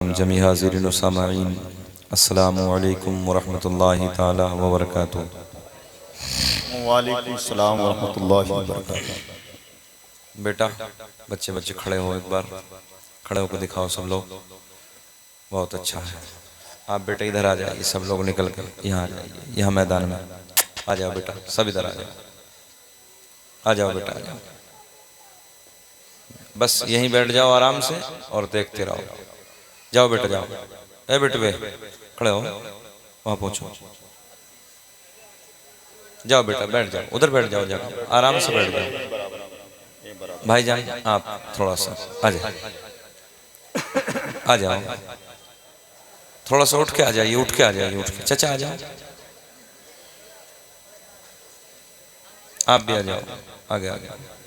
जमी हाज़िरीन व सामाईन, अस्सलामु अलैकुम व रहमतुल्लाहि ताला व बरकातुहू। वालेकुम सलाम व रहमतुल्लाहि व बरकातुहू। बेटा बच्चे बच्चे खड़े हो, एक बार खड़े होकर दिखाओ सब लोग। बहुत अच्छा है। आप बेटा इधर आ जाइए, सब लोग निकल कर यहाँ आ जाइए, यहाँ मैदान में आ जाओ बेटा, सब इधर आ जाओ, आ जाओ बेटा आ जाओ। बस यहीं बैठ जाओ आराम से और देखते रहो। जाओ बेटा जाओ, ए बेटे खड़े हो, वहाँ पहुँचो। जाओ बेटा बैठ जाओ, उधर बैठ जाओ, जाओ आराम से बैठ जाओ। भाईजान आप थोड़ा सा आ जाओ, आ जाओ, थोड़ा सा उठ के आ जाइए, उठ के आ जाइए, उठ के। चाचा आ जाओ, आप भी आ जाओ, आगे आगे।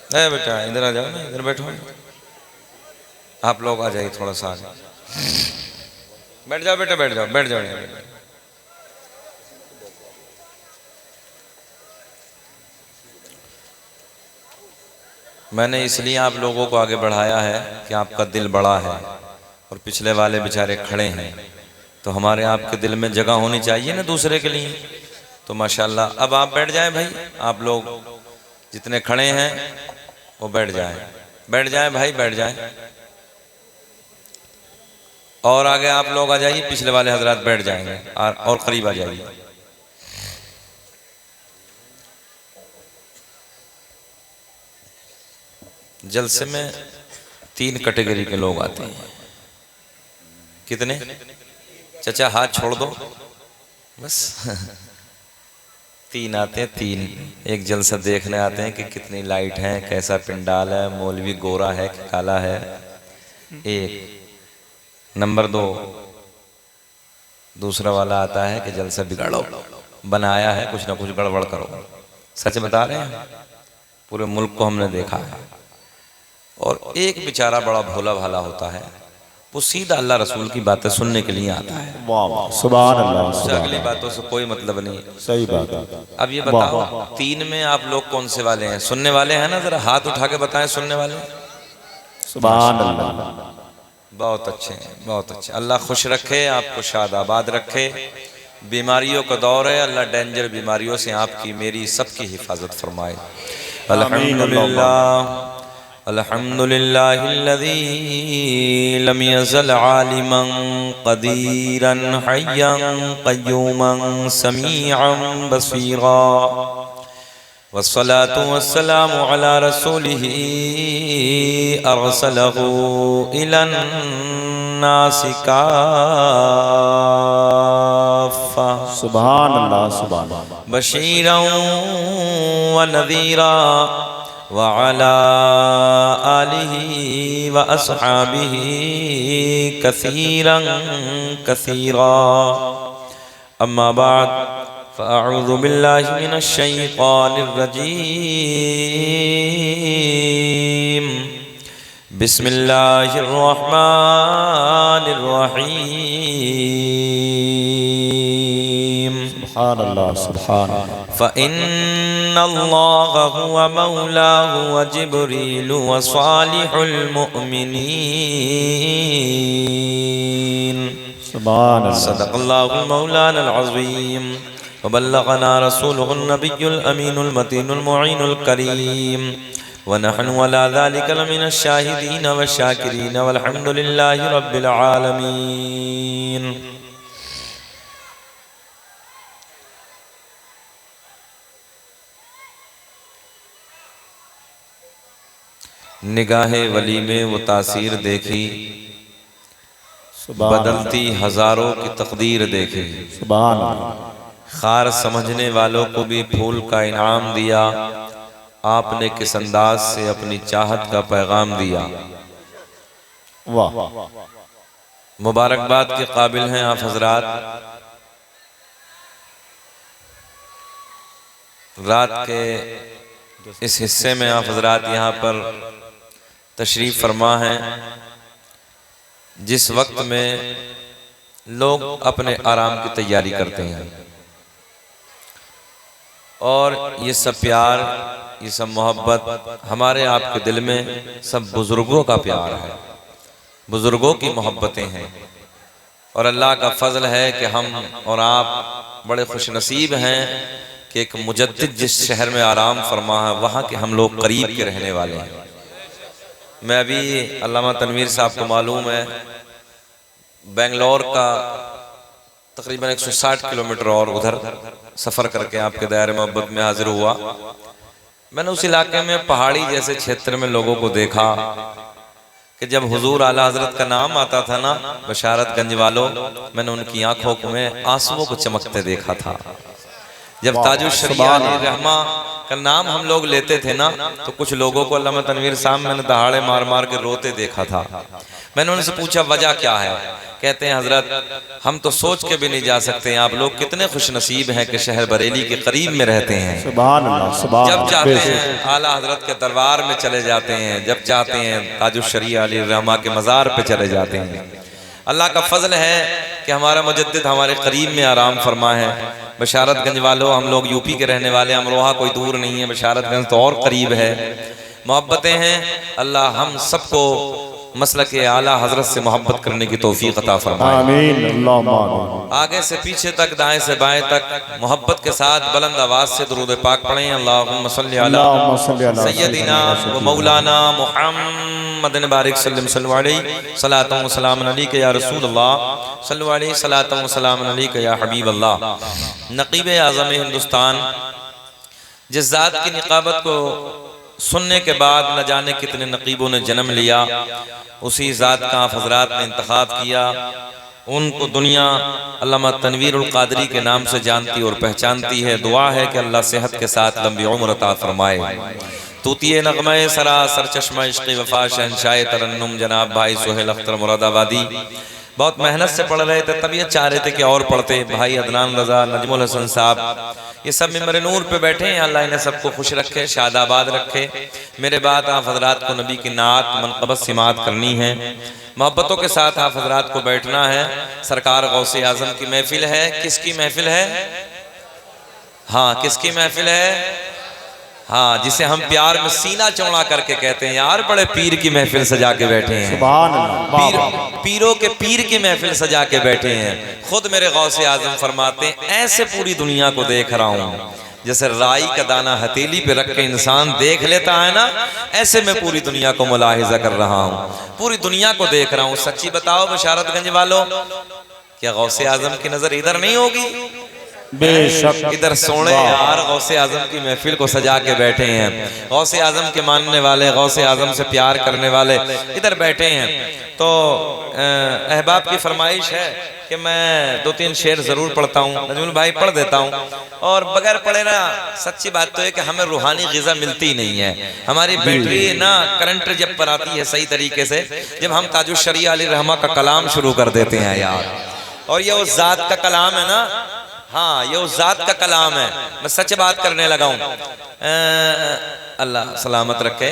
अरे बेटा इधर आ जाओ ना, इधर बैठो। आप लोग आ जाइए, थोड़ा सा आ जाओ, बैठ जाओ बेटा, बैठ जाओ, बैठ जाओ यहाँ बैठ। मैंने इसलिए आप लोगों को आगे बढ़ाया है कि आपका दिल बड़ा है और पिछले वाले बेचारे खड़े हैं, तो हमारे आपके दिल में जगह होनी चाहिए ना दूसरे के लिए। तो माशाल्लाह अब आप बैठ जाएं भाई, आप लोग जितने खड़े हैं वो बैठ जाएं, बैठ जाएं भाई, बैठ जाएं। और आगे आप लोग आ जाइए, पिछले वाले हजरात बैठ जाएंगे और करीब आ जाइए। जलसे में 3 कैटेगरी के लोग आते हैं। कितने? चाचा हाथ छोड़ दो बस। 3 आते हैं, 3। एक जलसा देखने आते हैं कि कितनी लाइट है, कैसा पिंडाल है, मौलवी गोरा है कि काला है। एक नंबर 2 दूसरा वाला आता है कि जलसा बिगाड़ो, बनाया है कुछ ना कुछ गड़बड़ करो। सच बता रहे हैं, पूरे मुल्क को हमने देखा है। और एक बेचारा बड़ा भोला भाला होता है, वो सीधा अल्लाह रसूल की बातें सुनने के लिए आता है। वाह सुभान अल्लाह, उससे अगली बातों से कोई मतलब नहीं। सही बात है। अब ये बताओ 3 में आप लोग कौन से वाले हैं? सुनने वाले हैं ना? जरा हाथ उठा के बताएं, सुनने वाले। सुभान अल्लाह, बहुत अच्छे हैं, बहुत अच्छे। अल्लाह खुश रखे, आपको शाद आबाद रखे। बीमारियों का दौर है, अल्लाह डेंजर बीमारियों से आपकी मेरी सबकी हिफाजत फरमाए। अल्हम्दुलिल्लाह अल्हम्दुलिल्लाहिल्लज़ी लम यज़ल आलिमन क़दीरन हय्यन क़य्यूमन समीअन बसीरा। वस्सलातु वस्सलामु अला रसूलिही अरसलहू इलन नासि काफ़्फ़ा। सुभान अल्लाह, सुभान अल्लाह। बशीरन व नज़ीरा व अला आलिही व अस्हाबिही कसीरन कसीरा। अम्मा बाद फ़अऊज़ु बिल्लाहि मिनश शैतानिर रजीम। बिस्मिल्लाहिर रहमानिर रहीम। सुभान अल्लाह, सुभान अल्लाह। फ़इन्नल्लाह हुवा मौलाहु व जिब्रील व सालिहुल मुअमिनीन। सुभान अल्लाह। सदक़ल्लाहुल मौलानाल अज़ीम व बल्लग़ना रसूलुहुन नबियुल अमीनुल मतीनुल मुईनुल करीम व नहनु अला ज़ालिका लमिनश शाहिदीन व शाकिरीन वल्हम्दुलिल्लाहि रब्बिल आलमीन। निगाहे वली में वो तासीर देखी, बदलती हजारों की तकदीर देखी। सुभान अल्लाह। खार समझने वालों को भी फूल का इनाम दिया, आपने किस अंदाज से अपनी चाहत का पैगाम दिया। वाह, मुबारकबाद के काबिल हैं आप हजरात। रात के इस हिस्से में आप हजरात यहाँ पर तशरीफ फरमा हैं, जिस वक्त में लोग अपने आराम की तैयारी करते हैं। और ये सब प्यार ये सब मोहब्बत हमारे आपके दिल में सब बुजुर्गों का प्यार है, बुजुर्गों की मोहब्बतें हैं। और अल्लाह का फजल है कि हम और आप बड़े खुशनसीब हैं कि एक मुजद्दिद जिस शहर में आराम फरमा है वहाँ के हम लोग करीब के रहने वाले हैं। मैं अभी अल्लामा तनवीर साहब को मालूम है बेंगलोर का तकरीबन 160 किलोमीटर और उधर सफ़र करके आपके दायरे मोहब्बत में हाजिर हुआ। मैंने उस इलाके में पहाड़ी जैसे क्षेत्र में लोगों को देखा कि जब हुजूर आला हजरत का नाम आता था ना बशारतगंज वालों, मैंने उनकी आंखों में आंसुओं को चमकते देखा था। जब ताजुश शरिया अली रहमा का नाम हम लोग लेते थे ना तो कुछ लोगों को अल्लामा तनवीर साहब मैंने दहाड़े मार मार के रोते देखा था। मैंने उनसे पूछा वजह क्या है? कहते हैं हजरत हम तो सोच के भी नहीं जा सकते आप लोग कितने खुश नसीब हैं कि शहर बरेली के करीब में रहते हैं। सुभान अल्लाह, सुभान जब चाहते हैं आला हजरत के दरबार में चले जाते हैं, जब चाहते हैं ताजुश शरिया अली रहमा के मज़ार पे चले जाते हैं। अल्लाह का फजल है कि हमारा मुजद्दिद हमारे करीब में आराम फरमा है। बशारतगंज वालों, हम लोग यूपी के रहने वाले, अमरोहा कोई दूर नहीं है, बशारतगंज तो और करीब है। मोहब्बतें हैं। अल्लाह हम सबको मसलक आला हजरत से मोहब्बत करने की तौफीक अता फरमाए। आमीन अल्लाहुम्मा आमीन। आगे से पीछे तक, दाएं से बाएं तक मोहब्बत के साथ बुलंद आवाज से दुरूद पाक पढ़ें। अल्लाहुम्मा सल्ली अला सय्यदिना व मौलाना मुहम्मद बारिक सल्लल्लाहु अलैहि सलातु व सलाम अलैका या रसूल अल्लाह सल्लल्लाहु अलैहि सलातु व सलाम अलैका या हबीब अल्लाह। नकीब आज़म हिंदुस्तान जिस ज़ात की निकाबत को सुनने के बाद न जाने कितने नकीबों ने जन्म लिया, उसी ज़ात का आप हजरात ने इंतखाब किया। उनको दुनिया अल्लामा तनवीरुल क़ादरी के नाम से जानती और पहचानती है। दुआ है कि अल्लाह सेहत के साथ लंबी उम्र अता फरमाए। तूतिए नगमे सरा सरचश्मा इश्क़ वफ़ा शहंशाह तरन्नुम जनाब भाई सुहेल अख्तर मुरादाबादी बहुत मेहनत से पढ़ रहे थे, तबीयत चाह रहे थे कि और पढ़ते। भाई अदनान रजा, नजमुल हसन साहब, ये सब मिंबर नूर पे बैठे हैं। अल्लाह इन्हें सबको खुश रखे, शादाबाद रखे। मेरे बाद आप हजरात को नबी की नात मनक़बत सिमात करनी है। मोहब्बतों के साथ आप हजरात को बैठना है। सरकार गौसे आज़म की महफिल है। किसकी महफिल है? हाँ, किसकी महफिल है? हाँ, जिसे हम प्यार में सीना चौड़ा करके कहते हैं यार बड़े पीर की महफिल सजा के बैठे हैं। सुभान अल्लाह। पीरों के पीर की महफिल सजा के बैठे हैं। खुद मेरे गौसे आजम फरमाते हैं ऐसे पूरी दुनिया को देख रहा हूँ जैसे राई का दाना हथेली पे रख के इंसान देख लेता है ना, ऐसे मैं पूरी दुनिया को मुलाहिजा कर रहा हूँ, पूरी दुनिया को देख रहा हूँ। सच्ची बताओ बशारतगंज वालों, क्या गौसे आजम की नजर इधर नहीं होगी? बेशक इधर सोने यार गौसे आजम की महफिल को सजा के बैठे हैं। गौसे आजम के मानने वाले, गौसे आजम से प्यार करने वाले इधर बैठे हैं। तो अहबाब की फरमाइश है कि मैं 2-3 शेर जरूर पढ़ता हूँ। नजमुल भाई पढ़ देता हूँ। और बगैर पढ़े ना, सच्ची बात तो है कि हमें रूहानी ग़िज़ा मिलती नहीं है। हमारी बैटरी ना करंट जब पर आती है सही तरीके से, जब हम ताजुश शरिया अली रहमा का कलाम शुरू कर देते हैं यार, और ये उस ज़ात का कलाम है ना, हाँ ये उस ज़ात का कलाम है। मैं सच बात करने लगा हूँ। अल्लाह सलामत रखे।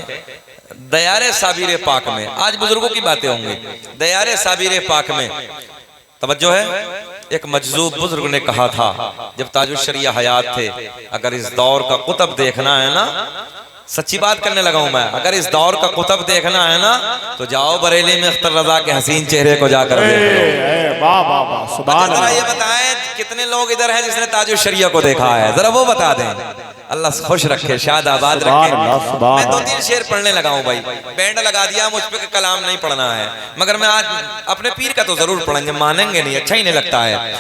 दयारे साबिर पाक में आज बुजुर्गों की बातें होंगी। दयारे साबिर पाक में तवज्जो है, एक मजजूब बुजुर्ग ने कहा था जब ताजुश शरिया हयात थे, अगर इस दौर का कुतब देखना है ना, सच्ची बात करने लगा हूं मैं, अगर इस दौर का कुतब देखना है ना तो जाओ बरेली में अख्तर रजा के हसीन चेहरे को जाकर देखो। वाह वाह वाह, सुभान जरा ये बताएं कितने लोग इधर हैं जिसने ताजुश शरिया को देखा है, जरा वो बता दें। अल्लाह खुश रखे, शादाबाद रखे। मैं 2-3 शेर पढ़ने लगा हूँ भाई, बैंड लगा दिया, मुझ पे कलाम नहीं पढ़ना है, मगर मैं आज अपने पीर का तो जरूर पढ़ेंगे, मानेंगे नहीं, अच्छा ही नहीं लगता है।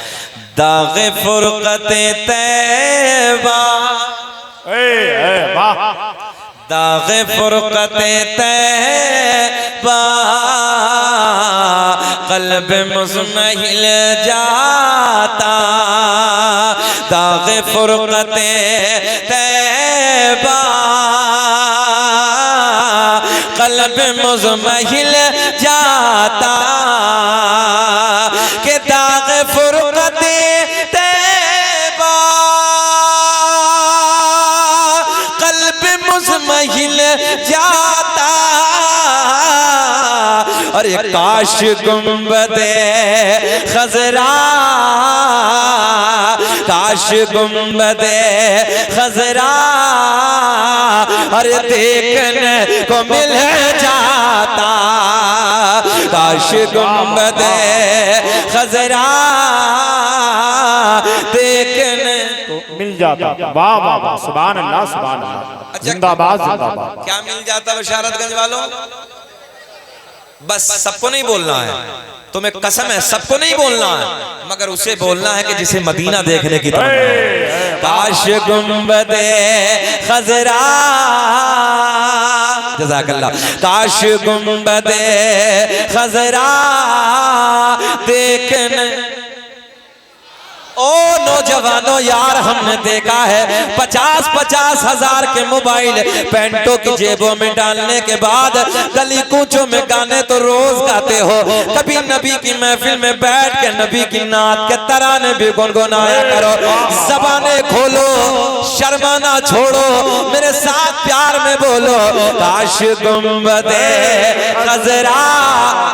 दाग़े फुरक़ते तैबा, दाग़े फुरक़ते तैबा क़ल्ब मुज़महिल जाता, दाग़े फुरक़ते तैबा क़ल्ब मुज़महिल जाता, के दाग़े फुरक़ते तैबा क़ल्ब मुज़महिल जाता। और ये काश गुंबदे खज़रा काश गुंबदे खजरा अरे देखने को मिल जाता, काश गुंबदे खजरा देखने तो मिल जाता। वाह वाह वाह, सुभान अल्लाह सुभान अल्लाह, जिंदाबाद जिंदाबाद। क्या मिल जाता बशारतगंज वालों? बस सबको नहीं बोलना है, तुम्हें कसम है सबको नहीं बोलना है, मगर उसे बोलना है कि जिसे मदीना देखने की तमन्ना। काश गुंबदे खजरा, जज़ाकल्लाह, काश गुंबदे खजरा देखने। ओ नौजवानों यार, हमने देखा है 50-50 हजार के मोबाइल पैंटों की जेबों में डालने के बाद गली कूचों में गाने तो रोज गाते हो, कभी नबी की महफिल में बैठ के नबी की नात के तराने भी गुनगुनाया करो। ज़बाने खोलो, शर्माना छोड़ो, मेरे साथ प्यार में बोलो, काश गुंबदे खजरा,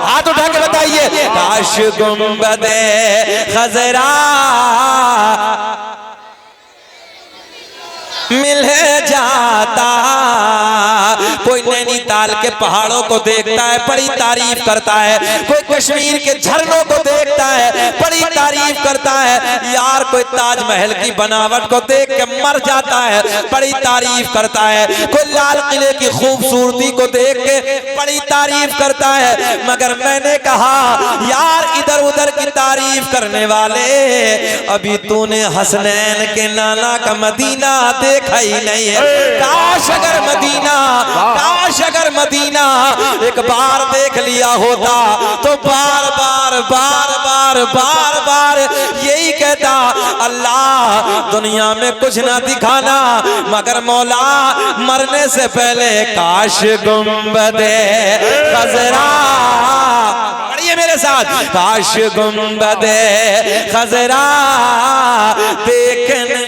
हाथ उठा के बताइए, काश गुंबदे खजरा मिल जाता। कोई नैनीताल के पहाड़ों को देखता है, बड़ी तारीफ करता है, कोई कश्मीर के झरनों को देखता है, बड़ी तारीफ करता है यार, कोई ताजमहल की बनावट को देख के मर जाता है, बड़ी तारीफ करता है, कोई लाल किले की खूबसूरती को देख के बड़ी तारीफ करता है। मगर मैंने कहा यार, इधर उधर की तारीफ करने वाले, अभी तूने हसनैन के नाना का मदीना देखा ही नहीं है। काश अगर मदीना, काश अगर मदीना एक बार देख लिया होता तो बार बार बार बार बार बार यही कहता, अल्लाह दुनिया में कुछ ना दिखाना, मगर मौला मरने से पहले काश गुंबदे खजरा, पढ़िए मेरे साथ, काश गुंबदे खजरा देखने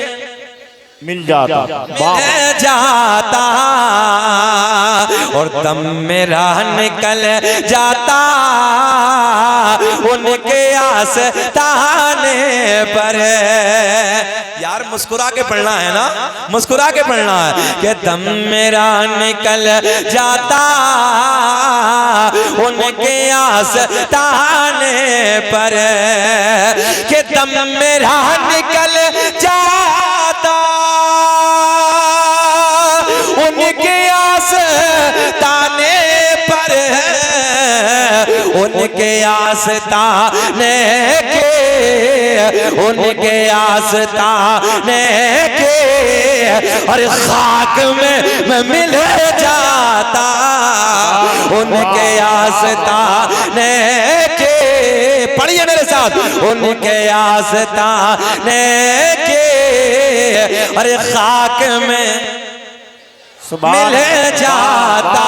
मिल जाता, मिल जाता, और दम मेरा निकल जाता उनके आस्ताने पर। यार मुस्कुरा के पढ़ना है ना, मुस्कुरा के पढ़ना है कि दम मेरा निकल जाता उनके आस्ताने पर, कि दम मेरा निकल जाता उनके आस्ताने पर, उनके आस्ताने के, उनके आस्ताने के, अरे खाक में मैं मिल जाता उनके आस्ताने के, पढ़िए मेरे साथ, उनके आस्ताने के, अरे खाक में मिल जाता,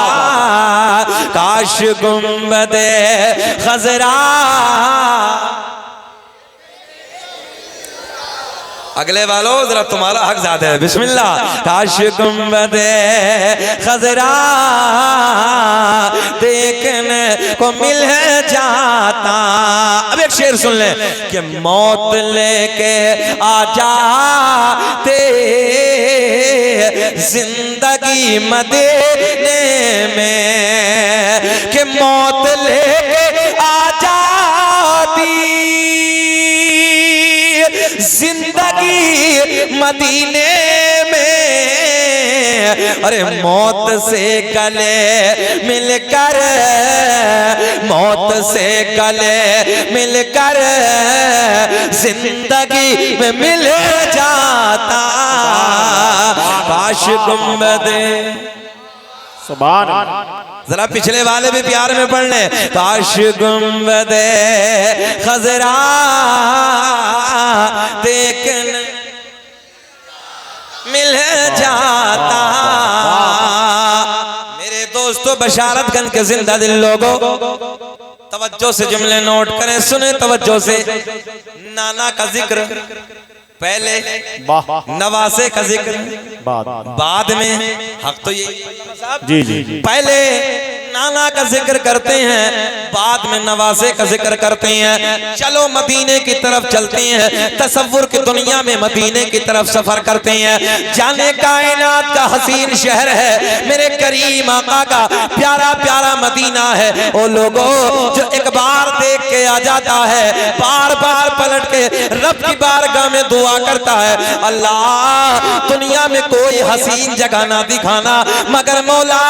काश गुंबदे खजरा। अगले वालों जरा तुम्हारा हक ज्यादा है, बिस्मिल्लाह। काश गुंबदे खजरा देखने को मिल जाता। अब एक शेर सुन ले कि मौत लेके आ जाते जिंदगी मदीने में, कि मौत लेके आ जाती जिंदगी मदीने में, अरे मौत से गले मिलकर, मौत से गले मिलकर जिंदगी में मिल जाता, काश गुंबदे। सुभान, जरा पिछले वाले भी प्यार में पढ़ ले, काश गुंबदे खजरा देखने मिल जाता। मेरे दोस्तों बशारतगंज के जिंदा दिल लोगों, तवज्जो से जुमले नोट करें, सुने तवज्जो से। नाना का जिक्र पहले, नवासे का जिक्र बाद में। हक तो ये जी जी जी, पहले नाना का जिक्र करते हैं, बाद में नवासे का जिक्र करते हैं। चलो मदीने की तरफ चलते हैं, तसव्वुर की दुनिया में मदीने की तरफ सफर करते हैं। जाने कायनात का हसीन शहर है, मेरे करीम आका का प्यारा प्यारा मदीना है। ओ लोगों, जो एक बार देख के आ जाता है, बार बार पलट के रब की बारगाह में दुआ करता है, अल्लाह दुनिया में कोई हसीन जगह ना दिखाना, मगर मौला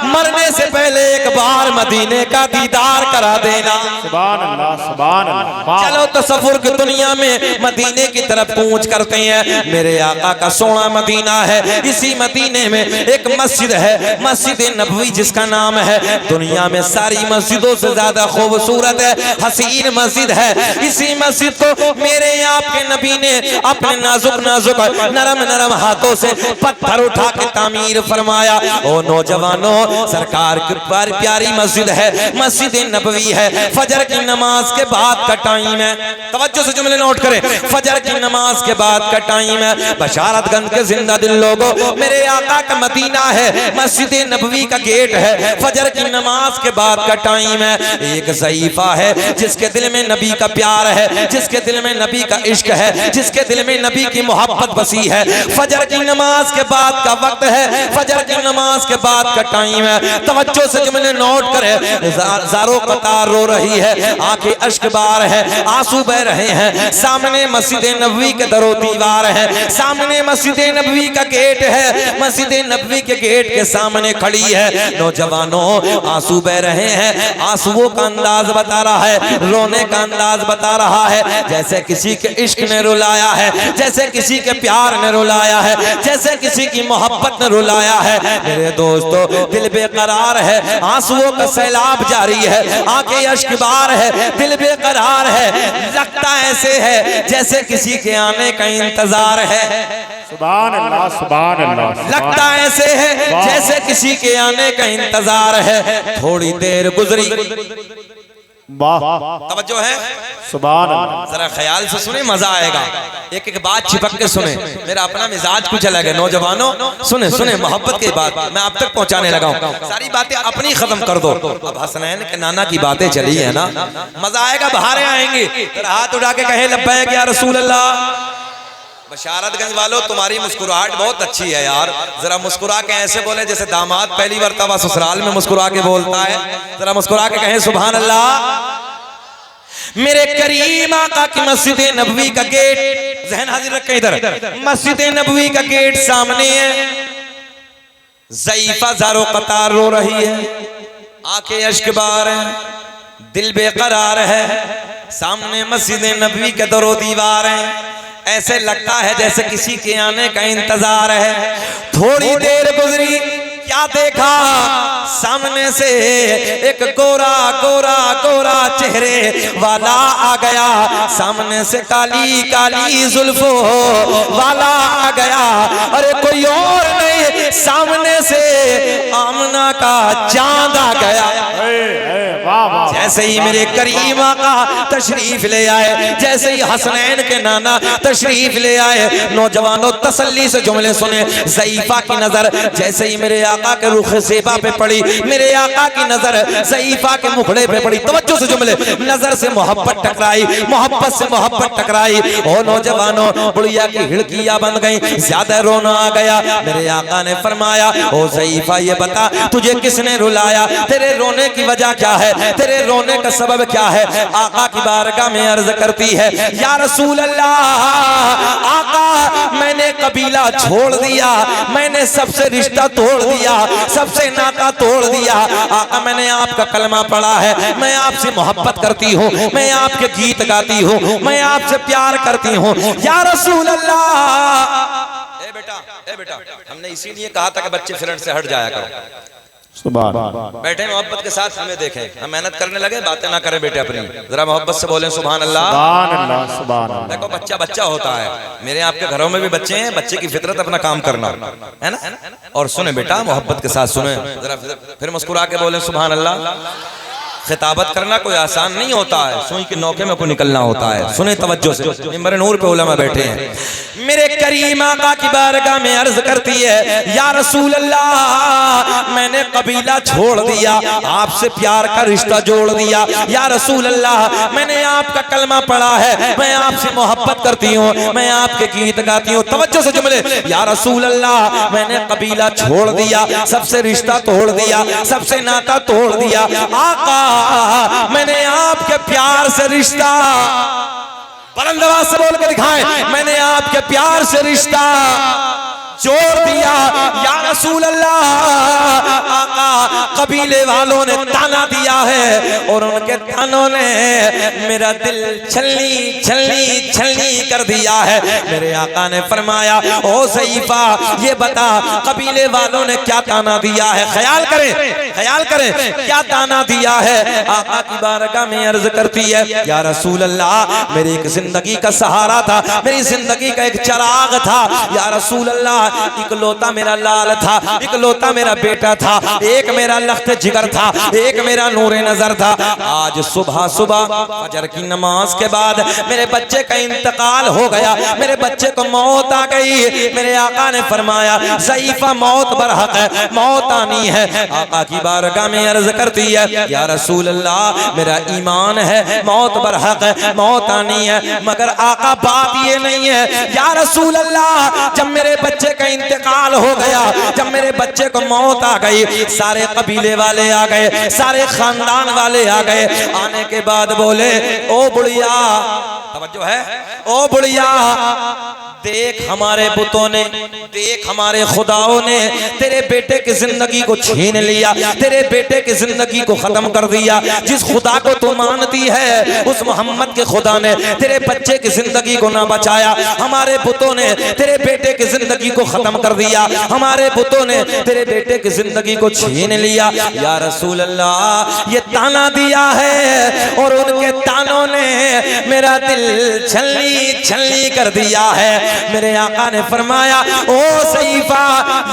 मरने से पहले एक बार मदीने का दीदार करा देना। सुभान अल्लाह, सुभान अल्लाह। चलो तसव्वुर की दुनिया में मदीने की तरफ कूच करते हैं। मेरे आका का सोना मदीना है। इसी मदीने में एक मस्जिद है, मस्जिद नबवी जिसका नाम है। दुनिया में सारी मस्जिदों से ज्यादा खूबसूरत है, हसीन मस्जिद है। इसी मस्जिद को मेरे आपके नबी ने अपने नाजुक नाजुक नरम नरम हाथों से पत्थर उठा के तामीर फरमाया। ओ नौजवानों, सरकार की प्यारी मस्जिद है, मस्जिद नबवी है। फजर की नमाज के बाद का टाइम है, तवज्जो से जुमले नोट करें। फजर की नमाज के बाद का टाइम है। बशारतगंज के जिंदा दिल लोगों, मेरे आका का मदीना है, मस्जिद नबवी का गेट है। फजर की नमाज के बाद का टाइम है। एक ज़ईफा है जिसके दिल में नबी का प्यार है, जिसके दिल में नबी का इश्क है, जिसके दिल में नबी की मोहब्बत बसी है। फजर की नमाज के बाद का वक्त है, फजर की नमाज के बाद का टाइम है। तवज्जो से जुमले नोट करें। ज़ारो कतार रो रही है, आंखें अश्क बार है, आंसू बह रहे हैं। सामने मस्जिद नबवी के दरो दीवार है, सामने मस्जिद नबवी का गेट है। मस्जिद नबवी के गेट के सामने खड़ी है। नौजवानों, आंसू बह रहे हैं। आंसुओं का अंदाज बता रहा है, रोने का अंदाज बता रहा है, जैसे किसी के इश्क ने रुलाया है, जैसे किसी के प्यार ने रुलाया है, जैसे किसी की मोहब्बत ने रुलाया है। मेरे दोस्तों, दिल बेकरार है, आंसुओं का सैलाब जारी है, आंखें अश्कबार है, दिल बेकरार है। लगता ऐसे है जैसे किसी के आने का इंतजार है। सुभान अल्लाह, सुभान अल्लाह। लगता ऐसे है जैसे किसी के आने का इंतजार है। थोड़ी देर गुजरी, वाह, तवज्जो है, सुभान अल्लाह। जरा ख्याल से सुने, मजा आएगा। एक एक बात छिपक के सुने, मेरा अपना मिजाज कुछ अलग है। नौजवानों सुने सुने, मोहब्बत की बात मैं आप तक पहुंचाने लगा हूं। सारी बातें अपनी खत्म कर दो। अब हसनैन के नाना की बातें चली है ना, मजा आएगा, बहारें आएंगी। तेरा हाथ उठा के कहे लब्बैक या रसूल अल्लाह। बशारतगंज वालों, तुम्हारी मुस्कुराहट बहुत अच्छी है यार। जरा मुस्कुरा के ऐसे बोले जैसे दामाद पहली मर्तबा ससुराल में मुस्कुरा के बोलता है। जरा मुस्कुरा के कहें सुभान अल्लाह। मेरे करीम आका की मस्जिद नबवी का गेट, जहन हाजिर रखें इधर, मस्जिद नबवी का गेट सामने है। ज़ईफा ज़ारो कतार रो रही है, आंखें अश्कबार है, दिल बेकरार है। सामने मस्जिद नबवी के दरो दीवार है, ऐसे लगता है जैसे किसी के आने का इंतजार है। थोड़ी देर गुजरी, क्या देखा, सामने से एक गोरा गोरा गोरा चेहरे वाला आ गया। सामने से काली काली जुल्फों वाला आ गया। अरे कोई और नहीं, सामने से आमना का चांद आ गया। जैसे ही मेरे करीम आका तशरीफ ले आए, जैसे ही हसनैन के नाना तशरीफ ले आए, नौजवानों तसल्ली से जुमले सुने। ज़ईफा की नजर जैसे ही मेरे आका के रुख ज़ेबा पे पड़ी, मेरे आका की नजर ज़ईफा के मुखड़े पे पड़ी। तवज्जो से जुमले, नजर से मोहब्बत टकराई, मोहब्बत से मोहब्बत टकराई। ओ नौजवानों, बुढ़िया की हिड़कियां बन गई, ज्यादा रोना आ गया। मेरे आका ने फरमाया, ओ ज़ईफा ये बता, तुझे किसने रुलाया? तेरे रोने की वजह क्या है? तेरे रोने का सबब क्या है? आका की बारगाह में अर्ज करती है, या रसूल अल्लाह, आका मैंने कबीला छोड़ दिया, मैंने सबसे रिश्ता तोड़ दिया, सबसे नाता तोड़ दिया। आका मैंने आपका कलमा पढ़ा है, मैं आपसे मोहब्बत करती हूँ, मैं आपके गीत गाती हूँ, मैं आपसे प्यार करती हूँ, या रसूल अल्लाह। ए बेटा, हमने इसीलिए कहा था कि बच्चे फ्रेंड से हट जाया करो। बैठे मोहब्बत के साथ हमें देखें, हम मेहनत करने लगे, बातें ना करें बेटे अपनी। जरा मोहब्बत से बोलें सुभान अल्लाह, सुभान अल्लाह, सुभान अल्लाह। देखो बच्चा बच्चा होता है, मेरे आपके घरों में भी बच्चे हैं, बच्चे की फितरत अपना काम करना है ना। और सुने बेटा, मोहब्बत के साथ सुने, जरा फिर मुस्कुरा के बोलें सुभान अल्लाह। खिताबत करना कोई आसान नहीं होता है, सुई के नौके में को निकलना होता है। सुने तवज्जो से, मिंबर नूर पे उलमा बैठे हैं। मेरे करीम आका की बारगाह में अर्ज करती है, या रसूल अल्लाह मैंने कबीला छोड़ दिया, आपसे प्यार का रिश्ता जोड़ दिया। या रसूल अल्लाह मैंने आपका कलमा पढ़ा है, मैं आपसे मोहब्बत करती हूँ, मैं आपके गीत गाती हूँ। तवज्जो से जुमले, या रसूल अल्लाह मैंने कबीला छोड़ दिया, सबसे रिश्ता तोड़ दिया, सबसे नाता तोड़ दिया। आका मैंने आपके प्यार से रिश्ता, बुलंद आवाज से बोल के दिखाएं, मैंने आपके प्यार से रिश्ता जोड़ दिया। या रसूल अल्लाह आका कबीले वालों ने ताना दिया है और उनके तानों ने मेरा दिल छलनी छलनी छलनी कर दिया है। मेरे आका ने फरमाया, ओ सईफा ये बता कबीले वालों ने क्या ताना दिया है, ख्याल करें क्या ताना दिया है। आका की बारगाह में अर्ज करती है, या रसूल अल्लाह मेरी एक जिंदगी का सहारा था, मेरी जिंदगी का एक चिराग था। या रसूल अल्लाह इकलौता मेरा लाल था, इकलौता मेरा बेटा था, एक मेरा लख्त जिगर था, एक मेरा नूरे नजर था। आज सुबह सुबह फजर की नमाज के बाद मेरे बच्चे का इंतकाल हो गया, मेरे बच्चे को मौत आ गई। मेरे आका ने फरमाया, ज़ईफ़ा मौत बरहक है, मौत आनी है। आका की बारगाह में अर्ज करती है, या रसूल अल्लाह मेरा ईमान है, मौत बरहक है, मौत आनी है। मगर आका बात ये नहीं है, या रसूल अल्लाह जब मेरे बच्चे का इंतकाल हो गया, जब मेरे बच्चे को मौत आ गई, सारे कबीले वाले आ गए, सारे खानदान वाले आ गए। आने के बाद बोले, ओ बुढ़िया, तवज्जो है, ओ बुढ़िया देख हमारे बुतों ने, देख हमारे खुदाओं ने तेरे बेटे की जिंदगी को छीन लिया, तेरे बेटे की जिंदगी को खत्म कर दिया। जिस खुदा को तू मानती है उस मोहम्मद के खुदा ने तेरे बच्चे की जिंदगी को ना बचाया। हमारे बुतों ने तेरे बेटे की जिंदगी को खत्म कर दिया, हमारे बुतों ने तेरे बेटे की जिंदगी को छीन लिया। या रसूल अल्लाह ये ताना दिया है और उनके तानों ने मेरा दिल छलनी छलनी कर दिया है। मेरे आका ने फरमाया, ओ सईफा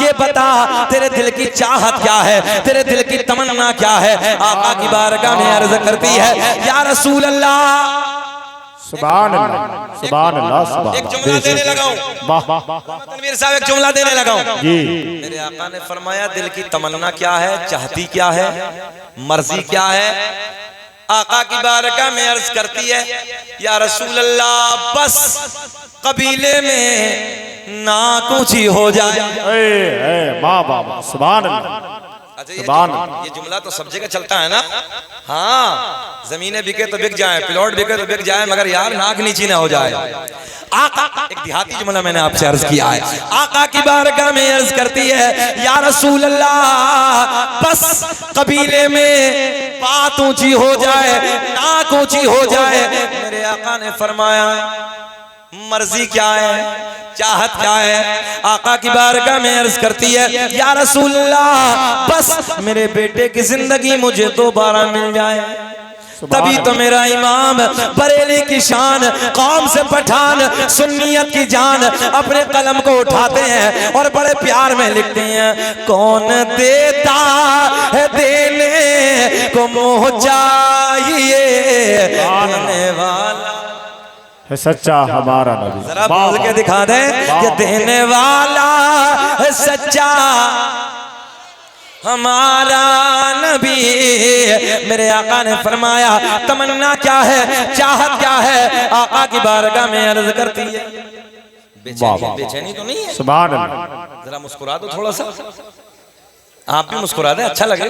ये बता तेरे दिल की चाहत क्या है, तेरे दिल की तमन्ना क्या है। आका की बारगाह में अर्ज करती है, या रसूल अल्लाह सुभान अल्लाह, सुभान अल्लाह, सुभान एक जुमला देने लगाऊं, तनवीर साहब एक जुमला देने लगाऊं जी। मेरे आका ने फरमाया, दिल की तमन्ना क्या है, चाहती क्या है, मर्जी क्या है। आका की बारगाह में अर्ज करती है, या रसूल अल्लाह बस कबीले में नाक ऊंची हो जाए। वाह वाह वाह, सुभान अल्लाह। अच्छा ये जुमला तो सब जगह चलता है ना। हाँ जमीनें बिके तो बिक जाए, प्लॉट बिके तो बिक जाए, मगर यार नाक नीची ना हो जाए। आका एक देहाती जुमला मैंने आपसे अर्ज किया है। आका की बारगाह में अर्ज करती है, या रसूल अल्लाह बस कबीले में बात ऊंची हो जाए, नाक ऊंची हो जाए। मेरे आका ने फरमाया, मर्जी क्या है, चाहत क्या है। आका की बारगाह में अर्ज करती है, या रसूल अल्लाह बस मेरे बेटे की जिंदगी मुझे दोबारा मिल जाए, तभी तो मेरा इमाम बरेली की शान, कौम से पठान, सुन्नियत की जान अपने कलम को उठाते हैं और बड़े प्यार में लिखते हैं, कौन देता है देने को मोह चाहिए, देने वाला है सच्चा हमारा नबी। जरा बोल के दिखा दे, ये देने वाला है सच्चा हमारा नबी। मेरे आका ने फरमाया, तमन्ना क्या है, चाहत क्या है। आका की बारगाह में अर्ज करती है, बेचैनी तो नहीं है। सुभान अल्लाह। जरा मुस्कुरा दो थोड़ा सा, आप भी मुस्कुरा दे, अच्छा लगे।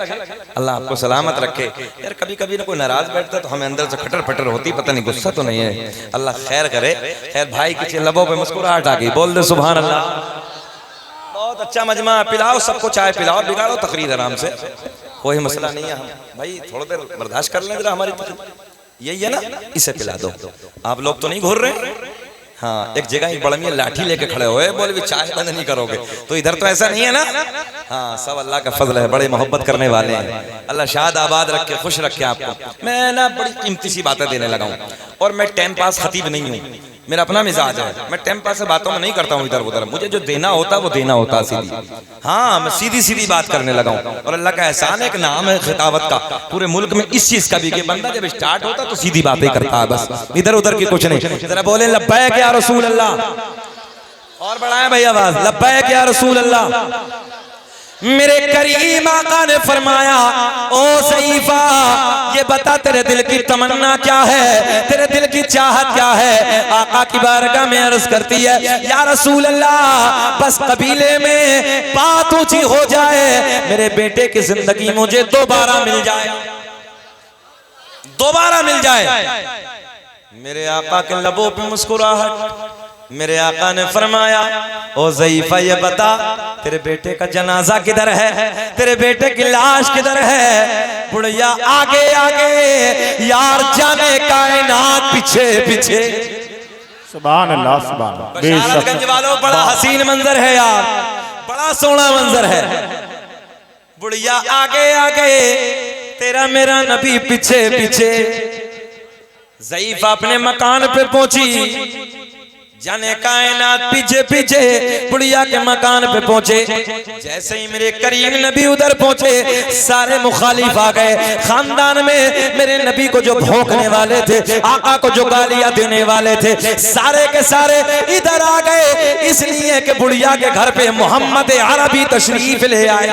अल्लाह आपको सलामत रखे। यार कभी कभी ना कोई नाराज बैठता तो हमें अंदर से खटर फटर होती, पता नहीं गुस्सा तो नहीं है। अल्लाह खैर करे। खैर भाई की लबों पे मुस्कुराहट आ गई, बोल दे सुभान अल्लाह। बहुत अच्छा मजमा, पिलाओ सबको चाय पिलाओ, बिगाड़ो तकरीर आराम से, कोई मसला नहीं है। हम भाई थोड़ी देर बर्दाश्त कर लें जरा, हमारी यही है ना, इसे पिला दो। आप लोग तो नहीं घूर रहे। हाँ एक जगह एक बड़मिया लाठी लेके खड़े हुए, बोले भी चाय बंद नहीं करोगे, तो इधर तो ऐसा नहीं है ना। हाँ सब अल्लाह का फजल है, बड़े मोहब्बत करने वाले हैं। अल्लाह शाद आबाद रखे, खुश रखे आपको। मैं ना बड़ी कीमती सी बातें देने लगा हूँ, और मैं टाइम पास खतीब नहीं हूँ, मेरा अपना मिजाज है। मैं टाइम पास से बातों में नहीं करता हूँ इधर उधर, मुझे जो देना होता वो देना होता सीधी। हाँ मैं सीधी सीधी बात करने लगा हूँ, और अल्लाह का एहसान है, एक नाम है खितावत का पूरे मुल्क में इस चीज का भी, कि बंदा जब स्टार्ट होता तो सीधी बातें करता है, बस इधर उधर की कुछ नहीं। जरा बोले लब्बैक या रसूल अल्लाह, और बढ़ाएं भाई आवाज, लब्बैक या रसूल अल्लाह। मेरे करीम आका ने फरमाया, ओ ज़ईफा ये बता तेरे दिल की तमन्ना क्या है, तेरे दिल की चाहत क्या है। आका की बारगाह में अर्ज करती है, या रसूल अल्लाह बस कबीले में बात ऊंची हो जाए, मेरे बेटे की जिंदगी मुझे दोबारा मिल जाए, दोबारा मिल जाए। मेरे आका के लबों पे मुस्कुराहट। मेरे आका ने फरमाया, ओ ज़ईफा ये बता तेरे बेटे का जनाजा किधर है, तेरे बेटे की लाश किधर है। बुढ़िया आगे आगे यार जाने कायनात पीछे पीछे। सुभान अल्लाह सुभान अल्लाह। बशारतगंज वालों बड़ा हसीन मंजर है यार, बड़ा सोना मंजर है। बुढ़िया आगे आगे तेरा मेरा नबी पीछे पीछे। ज़ईफा अपने मकान पे पहुंची, जाने कायनात पीछे पीछे बुढ़िया के मकान पे पहुंचे। जैसे ही मेरे करीम नबी उधर पहुंचे, सारे मुखालिफ आ गए। खानदान में मेरे नबी को जो भौंकने वाले थे, आका को जो गालियां देने वाले थे, सारे के सारे इधर आ गए, इसलिए कि बुढ़िया के घर पे मोहम्मद अरबी तशरीफ ले आए।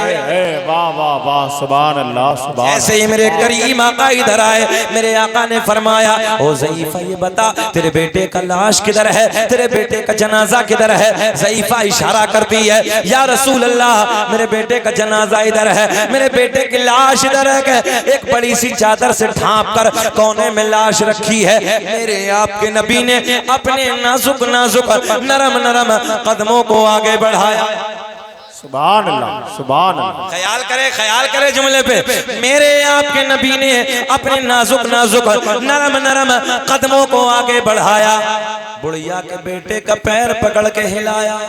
वाह वाह वाह सुभान अल्लाह सुभान। ऐसे ही मेरे करीम आका इधर आए। मेरे आका ने फरमाया, ओ ज़ईफा ये बता तेरे बेटे का लाश किधर है, तेरे बेटे का जनाजा किधर है। ज़ईफा इशारा करती है, या रसूल अल्लाह मेरे बेटे का जनाजा इधर है, मेरे बेटे की लाश इधर है। एक बड़ी सी चादर से ढांप कर कोने में लाश रखी है। मेरे आपके नबी ने अपने नाजुक नाजुक नरम नरम कदमों को आगे बढ़ाया। सुभान अल्लाह सुभान अल्लाह। ख्याल करे जुमले पे। मेरे आपके नबी ने अपने नाजुक नाजुक नरम नरम कदमों को आगे बढ़ाया। बुढ़िया के बेटे का पैर पकड़ के हिलाया।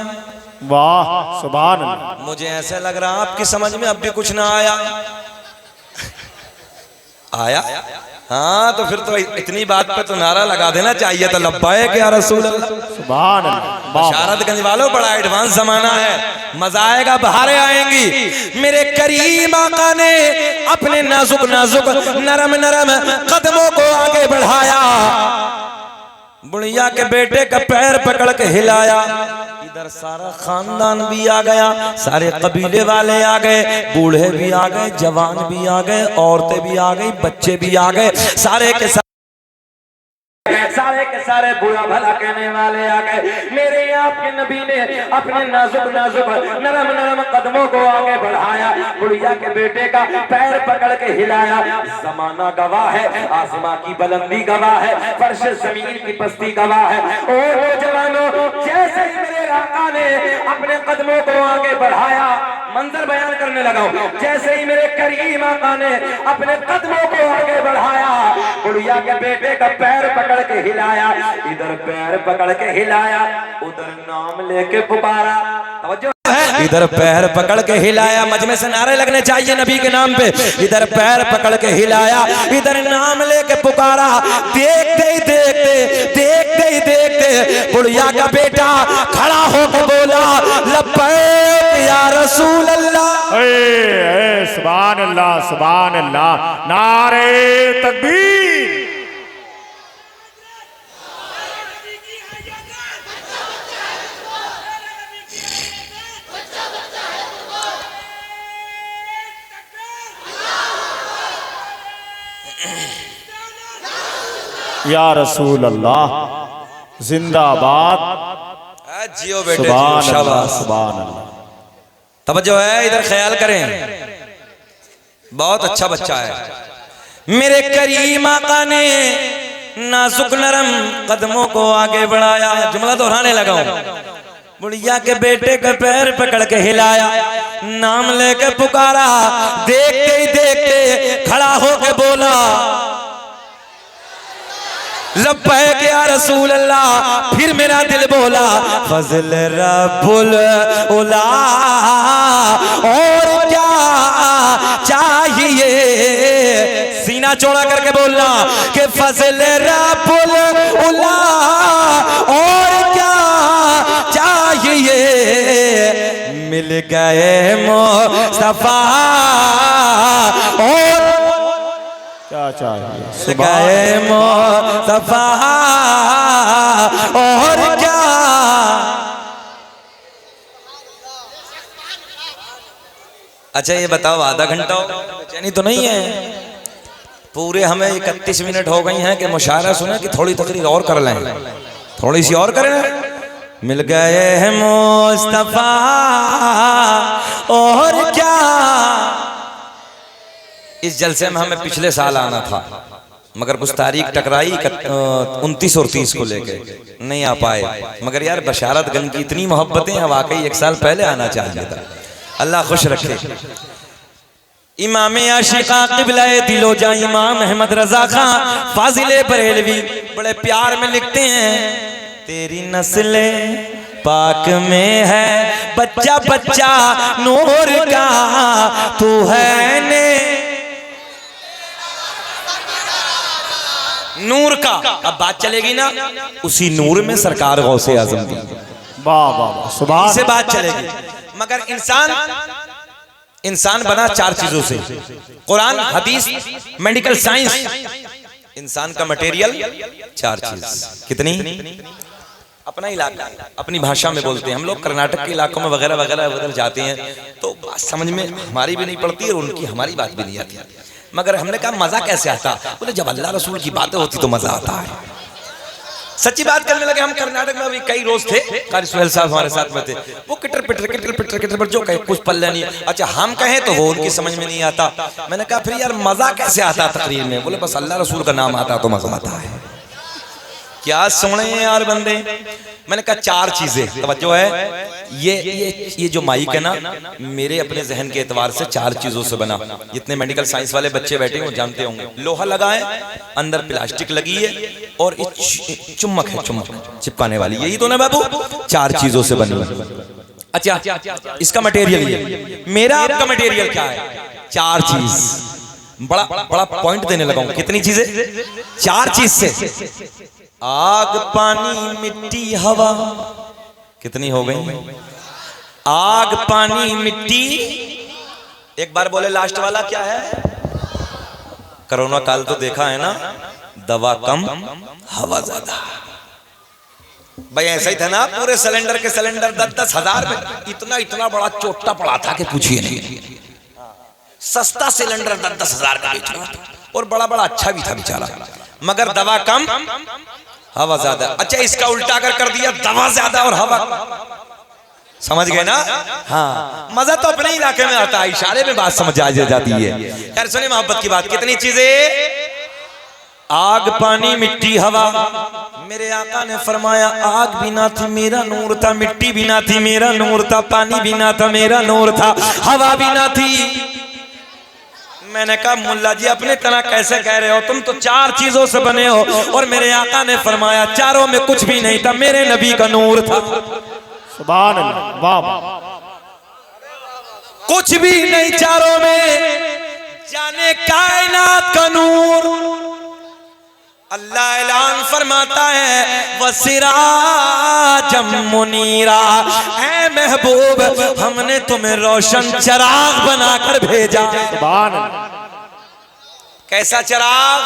वाह सुभान अल्लाह। मुझे ऐसा लग रहा आपकी समझ में अब भी कुछ ना आया। आया हाँ, तो फिर तो इतनी बात पे तो नारा लगा देना चाहिए था, लब्बैक या रसूल अल्लाह। सुभान अल्लाह। बशारतगंज वालों बड़ा एडवांस जमाना है, मजा आएगा, बहारें आएंगी। मेरे करीम आका ने अपने नाजुक नाजुक नरम नरम कदमों को आगे बढ़ाया। बुढ़िया के बेटे का पैर पकड़ के हिलाया। इधर सारा खानदान भी आ गया, सारे कबीले वाले आ गए, बूढ़े भी आ गए, जवान भी आ गए, औरतें भी आ गई, बच्चे भी आ गए, सारे के सारे बुरा भला कहने वाले आ गए। मेरे आपके नबी ने अपने नाजुक नाजुक नरम नरम कदमों को आगे बढ़ाया। बुढ़िया के बेटे का पैर पकड़ के हिलाया। जमाना गवाह है, आसमां की बुलंदी गवाह है, फर्श जमीन की पस्ती गवाह है। और जवानों, जैसे ही मेरे आका ने अपने कदमों को आगे बढ़ाया, मंजर बयान करने लगा हूं, जैसे ही मेरे करीम आका ने अपने कदमों को आगे बढ़ाया, बुढ़िया के बेटे का पैर पकड़ के हिलाया। इधर पैर पकड़ के हिलाया, उधर नाम लेके पुकारा। इधर पैर पकड़ के हिलाया, मजमे से नारे लगने चाहिए नबी के नाम पे। इधर पैर पकड़ के हिलाया, इधर नाम लेके पुकारा। देखते ही देखते बुढ़िया का बेटा खड़ा होकर बोला, लब्बैक या रसूल अल्लाह। सुभान अल्लाह सुभान अल्लाह। नारे तकबीर। या रसूल अल्लाह जिंदाबाद। जियो बेटे जियो, शाबाश सुभान अल्लाह। तवज्जो है, इधर ख्याल करें, बहुत अच्छा बच्चा है। मेरे करीम आका ने नाजुक नरम कदमों को आगे बढ़ाया। जुमला दोहराने लगा हूं। बुढ़िया के बेटे के पैर पकड़ के हिलाया, नाम लेके पुकारा। देखते ही देखते खड़ा होके बोला, लब्बैक या रसूल अल्लाह। फिर मेरा दिल बोला, फज़ल रब्बुल उला, और क्या चाहिए। सीना चौड़ा करके बोलना कि फज़ल रब्बुल उला, और क्या चाहिए। मिल गए मुस्तफा, और क्या चाहिए। गए मुस्तफा, और क्या अच्छा ये बताओ आधा घंटा बेचैनी तो नहीं है? पूरे हमें 31 मिनट हो गई हैं कि मुशायरा सुने कि थोड़ी तकरीर और कर लें, थोड़ी सी और करें। मिल गए हैं मुस्तफा और क्या। इस जलसे में हमें पिछले साल आना था मगर कुछ तारीख टकराई 29 और 30 को लेके नहीं आ पाए। मगर यार बशारतगंज की इतनी मोहब्बतें हैं, वाकई एक साल पहले आना चाहिए था। अल्लाह खुश रखे। इमाम आशिका क़िबला दिलो जा इमाम अहमद रजा खां फाजिले बरेलवी बड़े प्यार में लिखते हैं, तेरी नस्ले पाक में है बच्चा बच्चा नूर का, तू है ने नूर का। अब बात चलेगी ना उसी नूर में सरकार गौसे आजम दी, वाह वाह सुभान, इससे बात चलेगी। मगर इंसान बना 4 चीजों से, कुरान, हदीस, मेडिकल साइंस। इंसान का मटेरियल 4 चीज। कितनी? अपना इलाका अपनी भाषा में बोलते हैं हम लोग। कर्नाटक के इलाकों में वगैरह वगैरह उधर जाते हैं तो बात समझ में हमारी भी नहीं पड़ती और उनकी हमारी बात भी नहीं आती। मगर हमने कहा मजा कैसे आता? बोले जब अल्लाह रसूल की बातें होती तो मजा आता है। सच्ची बात करने लगे। हम कर्नाटक में अभी कई रोज थे, कारी सुहेल साहब हमारे साथ में थे। वो किटर पिटर जो कहे कुछ पल्ले नहीं। अच्छा हम कहें तो वो उनकी समझ में नहीं आता। मैंने कहा फिर यार मजा कैसे आता तकरीर में? बोले बस अल्लाह रसूल का नाम आता तो मजा आता है। क्या सुने यार बंदे। मैंने कहा 4 चीजें, तवज्जो है। ये जो माइक है ना, मेरे अपने जहन के एतबार से 4 चीजों से बना। जितने मेडिकल साइंस वाले बच्चे बैठे हैं वो जानते होंगे। लोहा लगा है, अंदर प्लास्टिक लगी है और चुम्बक है, चुम्बक चिपकाने वाली। यही तो ना बाबू 4 चीजों से बनी। अच्छा इसका मटेरियल ये, मेरा आपका मटेरियल क्या है? 4 चीज। बड़ा बड़ा पॉइंट देने लगा हूं। कितनी चीजें? 4 चीज से। आग पानी मिट्टी हवा। कितनी हो गई? आग पानी मिट्टी। एक बार बोले लास्ट वाला क्या है? कोरोना काल तो देखा है ना, दवा कम हवा ज्यादा। भाई ऐसा ही था ना, पूरे सिलेंडर के सिलेंडर 10-10 हजार में इतना बड़ा चोटा पड़ा था कि पूछिए नहीं। सस्ता सिलेंडर 10-10 हजार का बेच रहा था और बड़ा अच्छा भी था बेचारा, मगर दवा कम हवा ज्यादा। अच्छा इसका उल्टा कर दिया, दवा ज्यादा और हवा। समझ गए ना? हाँ, मजा तो अपने इलाके में आता है, इशारे में बात समझ आ जाती है। यार सुनिए मोहब्बत की बात। कितनी चीजें? आग पानी मिट्टी हवा। मेरे आका ने फरमाया आग भी ना थी मेरा नूर था, मिट्टी भी ना थी मेरा नूर था, पानी भी ना था मेरा नूर था, हवा भी ना थी। मैंने कहा मुल्ला जी अपने तरह कैसे कह रहे हो? तुम तो 4 चीजों से बने हो और मेरे आका ने फरमाया चारों में कुछ भी नहीं था, मेरे नबी का नूर था। सुभान अल्लाह, वाह वाह। कुछ भी नहीं चारों में, जाने कायनात का नूर। अल्लाह ऐलान फरमाता है वसिराजम मुनीरा, ऐ महबूब हमने तुम्हें रोशन चिराग बनाकर भेजा। सुभान अल्लाह। कैसा चिराग?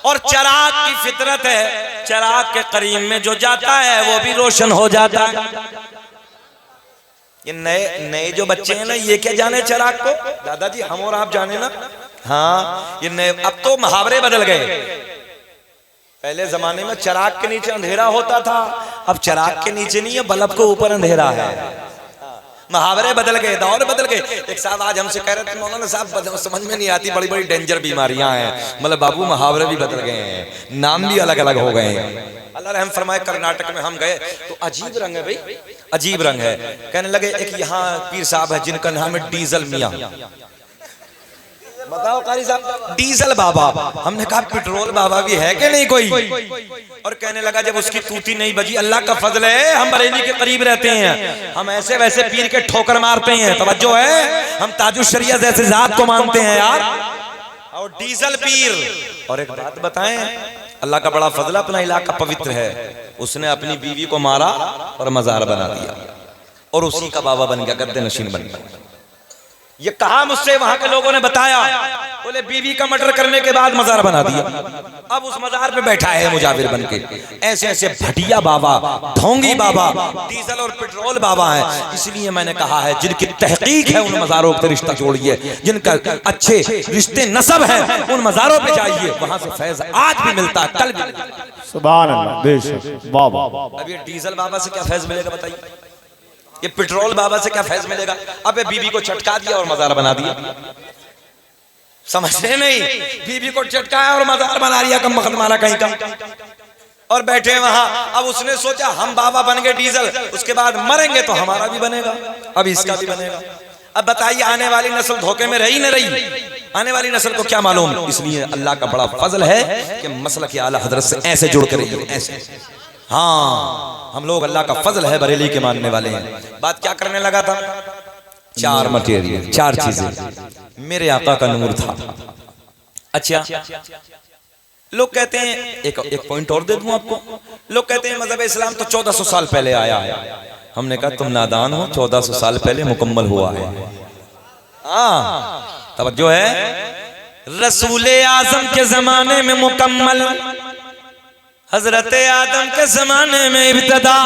और चिराग की फितरत है, चिराग के करीब में जो जाता है वो भी रोशन हो जाता है। ये नए जो बच्चे हैं ना, ये क्या जाने चिराग को? दादाजी हम और आप जाने ना। हाँ ये नए, अब तो मुहावरे बदल गए। पहले जमाने में चिराग के नीचे अंधेरा होता था, अब चिराग के नीचे नहीं है, बल्ब के ऊपर अंधेरा है। मुहावरे बदल गए, दौर बदल गए। एक साहब आज हमसे कह रहे थे मौलाना साहब समझ में नहीं आती, बड़ी बड़ी डेंजर बीमारियां हैं। मतलब बाबू मुहावरे भी बदल गए हैं, नाम भी अलग अलग हो गए हैं। अल्लाह रहम फरमाए। कर्नाटक में हम गए तो अजीब रंग है भाई, अजीब रंग है। कहने लगे एक यहाँ पीर साहब है जिनका नाम है डीजल मियाँ। बताओ कारी साहब, डीजल बाबा। हमने कहा पेट्रोल बाबा भी है कि नहीं कोई? और कहने लगा जब उसकी तूती नहीं बजी, अल्लाह का फजल है हम बरेली के करीब रहते हैं, हम ऐसे वैसे पीर के ठोकर मारते हैं। तवज्जो है, हम ताजुश शरिया जैसे जात को मानते हैं यार, और डीजल पीर। और एक बात बताएं, अल्लाह का बड़ा फजल, अपना इलाका पवित्र है। उसने अपनी बीवी को मारा और मजार बना दिया और उसी का बाबा बन गया, गद्दे नशीन बन गया। ये कहा मुझसे, वहां के लोगों ने बताया, बोले बीवी का मर्डर करने के बाद मजार बना दिया। अब उस मजार पे बैठा है मुजाविर बन के। ऐसे ऐसे भटिया बाबा, ढोंगी बाबा, डीजल और पेट्रोल बाबा हैं। इसलिए मैंने कहा है जिनकी तहकीक है उन मजारों से रिश्ता जोड़िए, जिनका अच्छे रिश्ते नसब है उन मजारों पे जाइए, वहां से फैज आज भी मिलता है, कल भी मिलता है। सुभान अल्लाह, बेशक वाह वाह। अब ये डीजल बाबा से क्या फैज मिलेगा बताइए, ये पेट्रोल बाबा से क्या फैज मिलेगा। अबे बीबी को चटका दिया और मजार बना दिया, समझते नहीं, बीबी को चटकाया और मजार बना दिया, कम वक्त मारा कहीं का, और बैठे वहां। अब उसने सोचा हम बाबा बन गए डीजल, उसके बाद मरेंगे तो हमारा भी बनेगा, अब इसका भी बनेगा। अब बताइए आने वाली नस्ल धोखे में रही न रही, आने वाली नस्ल को क्या मालूम। इसलिए अल्लाह का बड़ा फजल है कि मसलक आला हजरत से ऐसे जुड़ कर रही है, ऐसे। हाँ, हम लोग अल्लाह का फजल है बरेली के मानने वाले हैं। बात क्या करने लगा था, चार मटेरियल, चार चीजें मेरे आका का नूर था। अच्छा, लोग कहते हैं, एक पॉइंट और दे दूं आपको, लोग कहते हैं मजहब इस्लाम तो 1400 साल पहले आया है। हमने कहा तुम नादान हो, 1400 साल पहले मुकम्मल हुआ है। हाँ, तवज्जो है, रसूले आजम के जमाने में मुकम्मल, हजरत आदम के जमाने में इब्तिदा।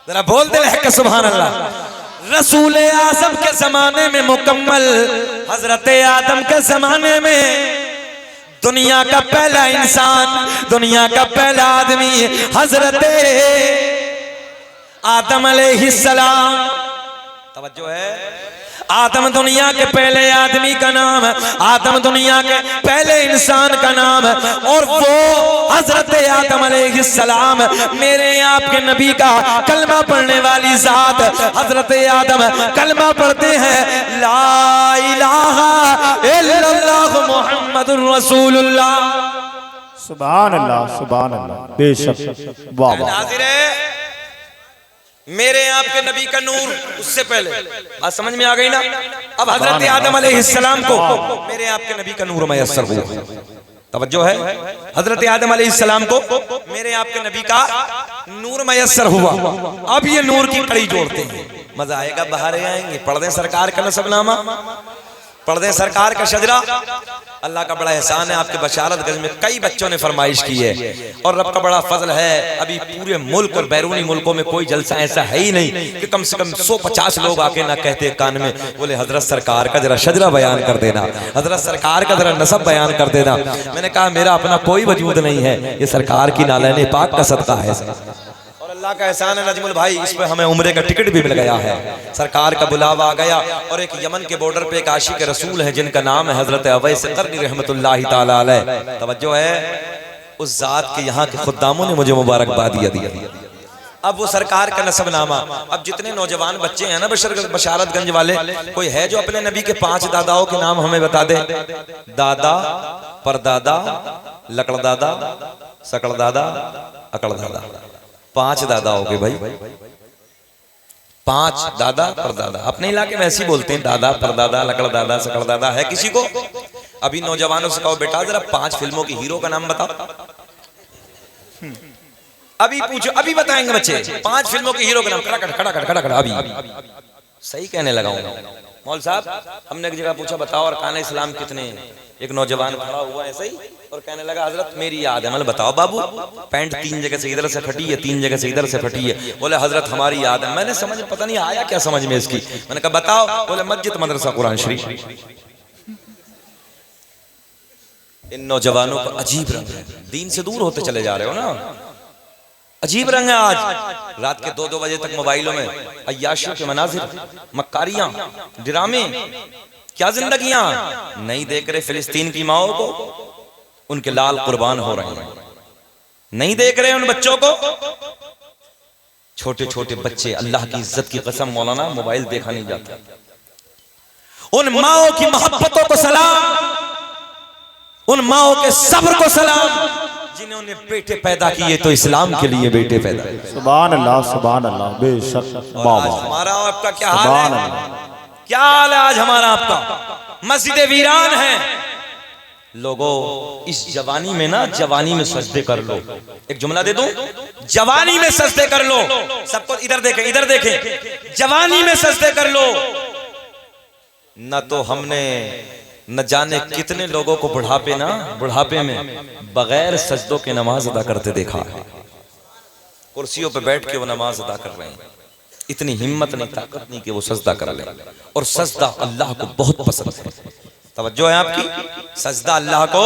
जरा बोल दे है सुभान अल्लाह। रसूले आजम के जमाने में मुकम्मल, हजरत आदम के जमाने में दुनिया का पहला इंसान, दुनिया का पहला आदमी हजरत आदम अलैहिस्सलाम। तवज्जो है, आदम दुनिया के पहले आदमी का नाम है, आदम दुनिया के पहले इंसान का नाम है, और वो हजरत आदम अलैहिस्सलाम मेरे आपके नबी का कलमा पढ़ने वाली जात। हजरत आदम कलमा पढ़ते हैं, ला इलाहा इल्लल्लाह मुहम्मदुर रसूलुल्लाह। सुभान अल्लाह, सुभान अल्लाह, बेशक वाह वाह। मेरे आपके नबी का नूर उससे पहले, बात समझ में आ गई ना। अब हजरत आदम अलैहिस्सलाम को मेरे आपके नबी का नूर मयस्सर हुआ। तवज्जो है, हजरत आदम अलैहिस्सलाम को मेरे आपके नबी का नूर मयस्सर हुआ। अब ये नूर की कड़ी जोड़ते हैं, मजा आएगा, बाहर आएंगे। पढ़ दें सरकार का नसबनामा, पढ़ दें सरकार का शजरा। अल्लाह का बड़ा एहसान है, आपके बशारतगंज में कई बच्चों ने फरमाइश की है, और रब का बड़ा फजल है, अभी पूरे मुल्क और बैरूनी मुल्कों में कोई जलसा ऐसा है ही नहीं कि कम से कम 150 लोग आके ना कहते कान में, बोले हजरत सरकार का जरा शजरा बयान कर देना, हजरत सरकार का जरा नसब बयान कर देना। मैंने कहा मेरा अपना कोई वजूद नहीं है, ये सरकार की नालैने पाक का सदका है। अल्लाह का एहसान है नजमुल भाई, इस पर हमें उम्रे का टिकट भी मिल गया है, सरकार का बुलावा आ गया। और एक यमन के बॉर्डर पे एक आशिक रसूल है जिनका नाम है हजरत अवैस करनी रहमतुल्लाहि ताला अलैह। तवज्जो है, उस जात के यहाँ के खुद्दामों ने मुझे मुबारकबाद दिया। अब वो सरकार का नसबनामा, अब जितने नौजवान बच्चे हैं ना बशारतगंज वाले, कोई है जो अपने नबी के 5 दादाओं के नाम हमें बता दे। दादा, परदादा, लकड़दादा, सकड़दादा, अकड़दादा, 5 दादा हो गए भाई, 5 दादा परदादा। अपने इलाके में ऐसे ही बोलते हैं, दादा परदादा लकड़दादा सकड़दादा। है किसी को? अभी नौजवानों से कहो बेटा जरा 5 फिल्मों के हीरो का नाम बताओ। अभी पूछो, अभी बताएंगे बच्चे 5 फिल्मों के हीरो का नाम। खड़ा अभी सही कहने लगा हूं मौल साहब। हमने एक जगह पूछा बताओ अरकान इस्लाम कितने हैं? एक नौजवान खड़ा हुआ ऐसे ही और कहने लगा हजरत मेरी याद है। मतलब बताओ बाबू, पैंट 3 जगह से इधर से फटी है, 3 जगह से इधर से फटी है। बोले हजरत हमारी याद है। मैंने समझ पता नहीं आया क्या समझ में इसकी। मैंने कहा बताओ। बोले मस्जिद, मदरसा, कुरान शरीफ। इन नौजवानों का अजीब रंग है, दीन से दूर होते चले जा रहे हो ना। अजीब रंग है आज। रात के 2-2 बजे तक मोबाइलों में अय्याशियों के मनाजिर, मक्कारियां, ड्रामे, क्या जिंदगियां नहीं देख रहे। फिलिस्तीन की माओं को, उनके लाल कुर्बान हो रहे हैं, नहीं देख रहे उन बच्चों को। छोटे छोटे बच्चे, अल्लाह की इज्जत की कसम मौलाना, मोबाइल देखा नहीं जाता। उन माओं की मोहब्बतों को सलाम, उन माओं के सब्र को सलाम जिन्होंने बेटे पैदा किए तो इस्लाम के लिए बेटे पैदा। सुभान अल्लाह, सुभान अल्लाह, बेशक। आज हमारा आपका क्या हाल है? क्या हाल है आज हमारा आपका? मस्जिदें वीरान हैं। लोगों इस जवानी में ना, जवानी में सजदे कर लो। एक जुमला दे दूं, जवानी में सजदे कर लो। सबको इधर देखें, इधर देखें। जवानी में सजदे कर लो। न तो हमने न जाने कितने लोगों को बुढ़ापे में बगैर सजदों के नमाज अदा करते देखा है। कुर्सियों पे बैठ के वो नमाज अदा कर रहे हैं, इतनी हिम्मत नहीं, ताकत नहीं कि वो सजदा कर ले। और सजदा अल्लाह को बहुत पसंद है। तवज्जो है आपकी, सजदा अल्लाह को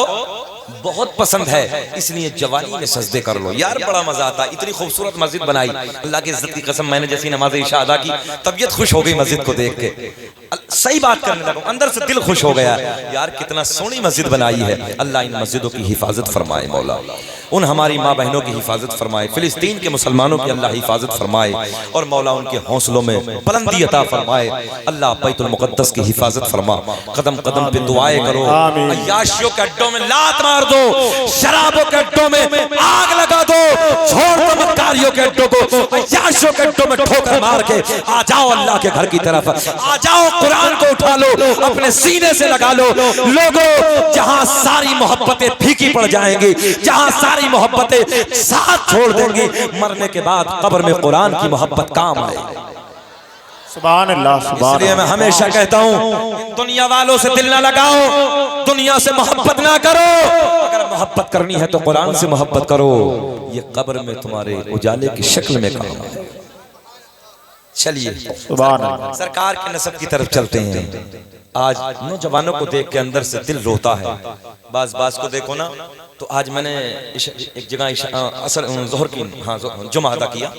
बहुत पसंद है, इसलिए जवानी में सजदे कर लो यार, बड़ा मजा आता है। इतनी खूबसूरत मस्जिद बनाई, अल्लाह की इज्जत की कसम, मैंने जैसी नमाज इशा अदा की तबीयत खुश हो गई मस्जिद को देख के। सही बात करने लगा, अंदर से दिल खुश हो गया यार, कितना सोहनी मस्जिद बनाई है। अल्लाह इन मस्जिदों की हिफाजत फरमाए मौला, उन हमारी माँ बहनों की हिफाजत फरमाए, फिलिस्तीन के मुसलमानों की अल्लाह हिफाजत फरमाए, और मौला उनके हौसलों में बुलंदी अता फरमाए। अल्लाह बैतुल मुक़द्दस की हिफाजत फरमा, कदम कदम पे दुआएं करो, अय्याशियों के अड्डों में लात मार दो, शराबों के अड्डों में आग लगा दो, छोड़ दो मक्कारियों के अड्डों को, अय्याशियों के अड्डों में ठोकर मार के आ जाओ अल्लाह के घर की तरफ, आ जाओ कुरान को उठा लो, अपने सीने से लगा लो। लोगों, जहां सारी मोहब्बतें फीकी पड़ जाएंगी, जहां सारी मोहब्बतें साथ छोड़ देंगी, मरने के बाद कब्र में कुरान की मोहब्बत काम आएगी। सुभान अल्लाह, सुभान। इसलिए मैं हमेशा कहता हूं, दुनिया वालों से दिल ना लगाओ, दुनिया से मोहब्बत ना करो, अगर मोहब्बत करनी है तो कुरान से मोहब्बत करो, ये कब्र में तुम्हारे उजाले की शक्ल में काम आएगा। चलिए सरकार के नसब की तरफ चलते हैं। आज नौजवानों को देख के अंदर से दिल रोता है। बाज को देखो ना, तो आज मैंने एक जगह असर ज़ोहर की जुमा अदा किया,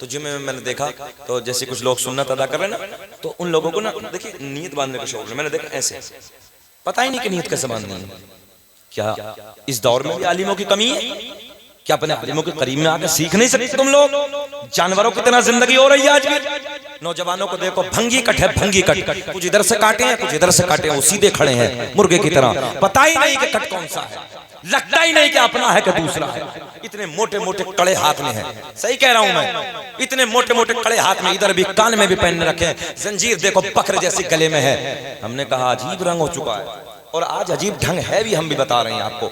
तो जुमे में मैंने देखा तो जैसे कुछ लोग सुन्नत अदा कर रहे हैं ना, तो उन लोगों को ना देखिए नीयत बांधने का शौक है। मैंने देखा ऐसे, पता ही नहीं कि नीयत कैसे बांधनी है। क्या इस दौर में भी आलिमों की कमी है? क्या अपने आलिमों के करीब में आकर सीख नहीं सकते तुम लोग? जानवरों की तरह जिंदगी हो रही है आज भी। नौजवानों को देखो, भंगी कट है, भंगी कट, कुछ इधर से काटे हैं, कुछ इधर से काटे हैं, वो सीधे खड़े हैं मुर्गे की तरह, पता ही नहीं कि कट कौन सा है, लगता ही नहीं कि अपना है कि दूसरा है। इतने मोटे मोटे कड़े हाथ में है, सही कह रहा हूं मैं, इतने मोटे मोटे कड़े हाथ में, इधर भी कान में भी पहन रखे हैं, जंजीर देखो बकर जैसी गले में है। हमने कहा अजीब रंग हो चुका है, और आज अजीब ढंग है भी, हम भी बता रहे हैं आपको।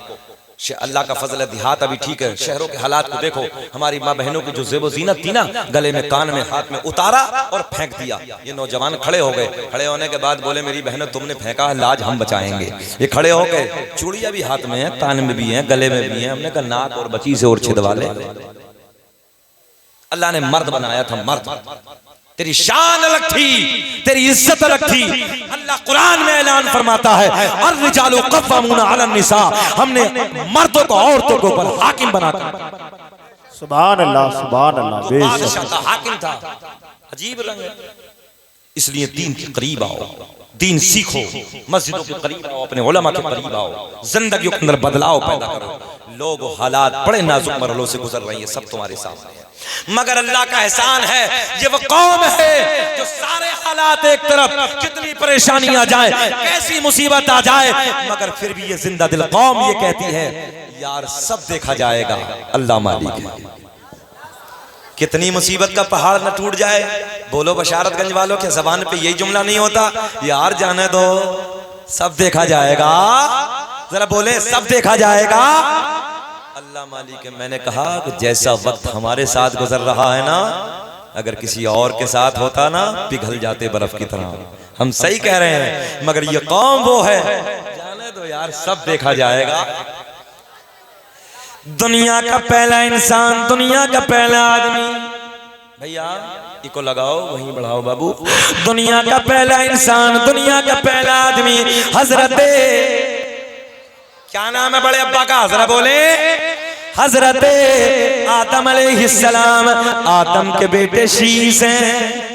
अल्लाह का फजल है, देहात अभी ठीक है, शहरों के हालात को देखो। हमारी माँ बहनों की जो ज़ेबो ज़ीनत थी ना, गले में, कान में, हाथ में उतारा और फेंक दिया। ये नौजवान खड़े हो गए, खड़े होने के बाद बोले मेरी बहनों तुमने फेंका है, लाज हम बचाएंगे। ये खड़े हो गए, चूड़ियां भी हाथ में है, कान में भी है, गले में भी है। हमने कहा नाक और बची से और छिदवा ले। अल्लाह ने मर्द बनाया था, मर्द, तेरी शान अलग थी, तेरी इज्जत अलग थी। अल्लाह कुरान में ऐलान फरमाता है, अर्रिजालु क़व्वामूना अलन निसा, हमने मर्दों को औरतों के ऊपर हाकिम बनाकर। सुभान अल्लाह, सुभान अल्लाह। तो बादशाह था, हाकिम था, अजीब रंग है। इसलिए दीन के करीब आओ, दीन सीखो, मस्जिदों के करीब आओ, अपने उलमा के करीब आओ, जिंदगी के अंदर बदलाव पैदा करो। लोग हालात बड़े नाजुक मरहलों से गुजर रही है, सब तुम्हारे सामने है, मगर अल्लाह का एहसान है, ये वो कौम है जो सारे हालात एक तरफ, कितनी परेशानी आ जाए, कैसी मुसीबत आ जाए, मगर फिर भी ये जिंदा दिल कौम ये कहती है यार सब देखा जाएगा, अल्लाह मालिक है। कितनी मुसीबत का पहाड़ न टूट जाए। बोलो बशारतगंज वालों के जबान पे यही जुमला नहीं होता, यार जाने दो सब देखा जाएगा, जरा बोले सब देखा जाएगा, अल्लाह मालिक है। मैंने कहा कि जैसा वक्त हमारे साथ गुजर रहा है ना, अगर किसी और के साथ होता ना पिघल जाते बर्फ की तरह। हम सही कह रहे हैं, मगर ये कौम वो है, जाने दो यार सब देखा जाएगा। दुनिया का पहला इंसान, दुनिया का पहला आदमी, भैया इको लगाओ वहीं बढ़ाओ बाबू। दुनिया का पहला इंसान, दुनिया का पहला आदमी हजरत, क्या नाम है बड़े अब्बा का, जरा बोले, हजरत आदम अलैहिस्सलाम। आदम के बेटे शीश हैं।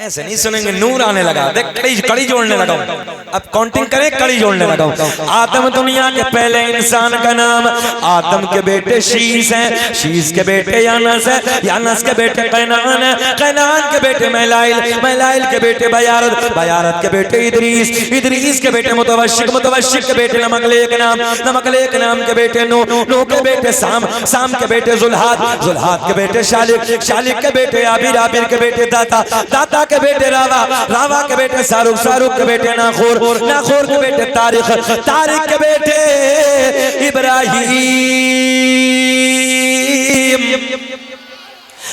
ऐसे नहीं सुनेंगे, नूर आने लगा, देख कड़ी जोड़ने लगा, अब काउंटिंग करें, कड़ी जोड़ने लगा। आदम दुनिया के पहले इंसान का नाम, आदम के बेटे शीश हैं, शीश के बेटे यानस है, यानस के बेटे कैनान है, कैनान के बेटे मैलाइल, मैलाइल के बेटे बयारत, बयारत के बेटे इदरीस, इदरीस के बेटे मुतवश्शिक, मुतवश्शिक के बेटे नमकलेक नाम, नमकलेक नाम के बेटे नूह, नूह के बेटे साम, साम के बेटे जुल्हाद, जुल्हाद के बेटे शालिक, शालिक के बेटे आबिर, आबिर के बेटे दाता, दाता के बेटे रावा, रावा के बेटे शाहरुख, शाहरुख के बेटे नाखोर, नाखोर के बेटे तारिक, तारिक के बेटे इब्राहिम,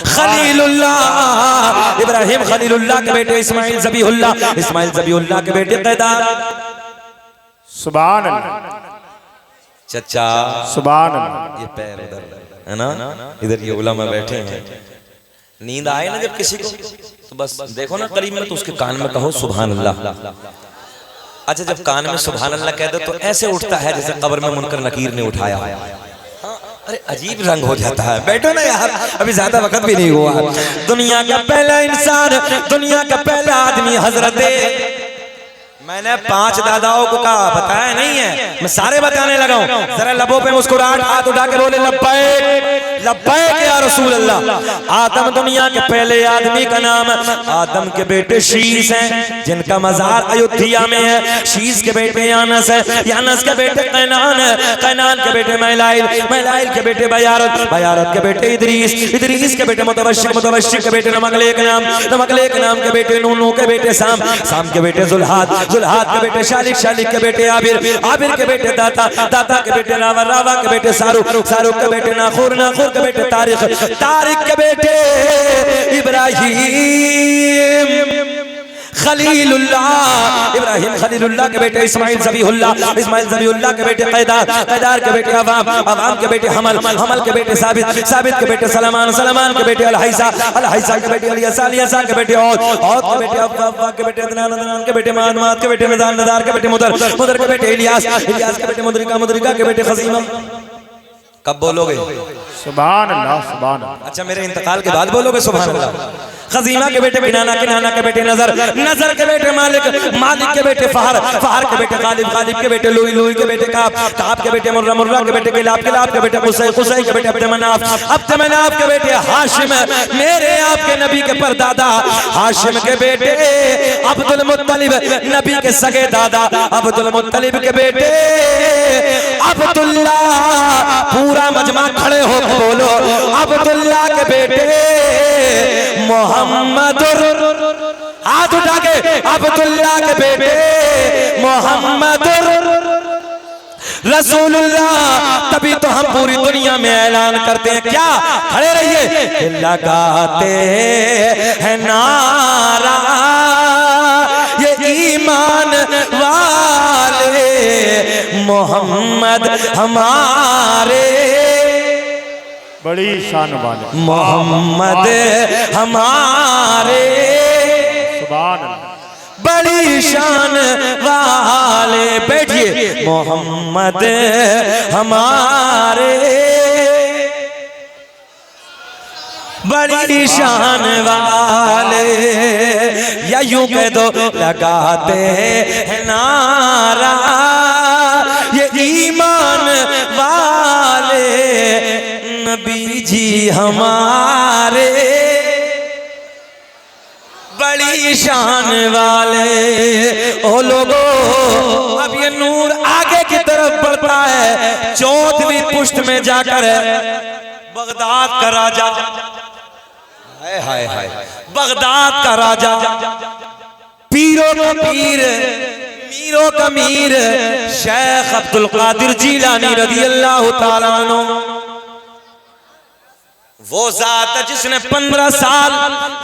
खलीलुल्लाह, इब्राहिम खलीलुल्लाह के बेटे इस्माइल ज़बीहुल्लाह, इस्माइल ज़बीहुल्लाह के बेटे क़ैदार। सुभान अल्लाह, चचा सुभान अल्लाह। ये पैर उधर है ना, इधर ये उलमा बैठे हैं। नींद आए ना जब किसी को तो बस देखो ना करीब में, तो उसके कान में कहो सुभान अल्लाह। अच्छा जब कान में सुभान अल्लाह कह दो तो ऐसे उठता है जैसे कब्र में मुनकर नकीर ने उठाया। अरे अजीब रंग हो जाता है। बैठो ना यार, अभी ज्यादा वक्त भी नहीं हुआ। दुनिया का पहला इंसान, दुनिया का पहला आदमी हजरत, मैंने 5 दादाओं को कहा, बताया नहीं है, मैं सारे बताने लगा हूं। जरा लबों पे मुस्कुराहट, हाथ उठा के बोले लब्बैक लब्बैक या रसूल अल्लाह। आदम दुनिया के पहले आदमी का नाम, आदम के बेटे शीश हैं जिनका मजार अयोध्या में है। शीश के बेटे यानस है, यानस के बेटे कैनान है, कैनान के बेटे मैलाइल, मैलाइल के बेटे बयारत, बयारत के बेटे इदरीस, इदरीस के बेटे मुतवश्शिक, मुतवश्शिक के बेटे नमकलेक नाम, नमकलेक नाम के बेटे नूह, नूह के बेटे साम, साम के बेटे जुल्हाद, जुल्हाद के बेटे शालिक, शालिक के बेटे आबिर, आबिर के बेटे दाता, दाता के बेटे रावा, रावा के बेटे सारुक, सारुक के बेटे नाखुर, नाखुर के बेटे तारिक, तारिक के बेटे इब्राहिम खलीलुल्लाह, इब्राहिम खलीलुल्लाह के बेटे इस्माइल ज़बीहुल्लाह, इस्माइल ज़बीहुल्लाह के बेटे क़ैदार, क़ैदार के बेटे अवाम, अवाम के बेटे हमल, हमल के बेटे साबित, साबित के बेटे सलमान, सलमान के बेटे अलहैसा, अलहैसा के बेटे अलियसा, अलियसा के बेटे औद, औद के बेटे अव्वा, अव्वा के बेटे अदनान, अदनान के बेटे माद, माद के बेटे नदान, नदार के बेटे मुदर, मुदर के बेटे इलियास, इलियास के बेटे मुदरिका, मुदरिका के बेटे खसीमा। कब बोलोगे सुभान अल्लाह, सुभान अल्लाह। अच्छा मेरे इंतकाल के बाद बोलोगे सुभान अल्लाह। खजीमा के बेटे किनाना, किनाना के बेटे नजर, नजर के बेटे मालिक, मालिक के बेटे फहर, फहर के बेटे गालिब, गालिब के बेटे लुई, लुई के बेटे काब, काब के बेटे मुर्रा, मुर्रा के बेटे किलाब, किलाब के बेटे कुसै, कुसै के बेटे अब्दमनाफ, अब्दमनाफ के बेटे हाशिम, मेरे आपके नबी के परदादा हाशिम के बेटे अब्दुल मुत्तलिब, नबी के सगे दादा अब्दुल मुत्तलिब के बेटे अब्दुल्ला। पूरा मजमा खड़े हो बोलो अब्दुल्ला के बेटे मोहम्मद, हाथ उठा के अब्दुल्ला के बेटे मोहम्मद रसूलुल्लाह। तभी तो हम पूरी दुनिया में ऐलान करते हैं, क्या खड़े रहिए, लगाते हैं नारा ये ईमान वाले मोहम्मद हमारे, बड़ी शान वाले मोहम्मद हमारे, सुभान अल्लाह, बड़ी शान वाले। बैठिए, मोहम्मद हमारे बड़ी शान वाले, या यूं कह दो लगाते हैं नारा ये ईमान वाले नबी जी हमारे, बड़ी शान वाले। ओ लोगो अब ये नूर आगे की तरफ बढ़ता है, 14वीं पुष्ट में जाकर बगदाद का राजा, हाय हाय हाय, बगदाद का राजा, पीरों का पीर, मीरों का मीर, शेख अब्दुल कादिर जीलानी रज़ी अल्लाह ताला अन्हु, वो जात है जिसने 15 साल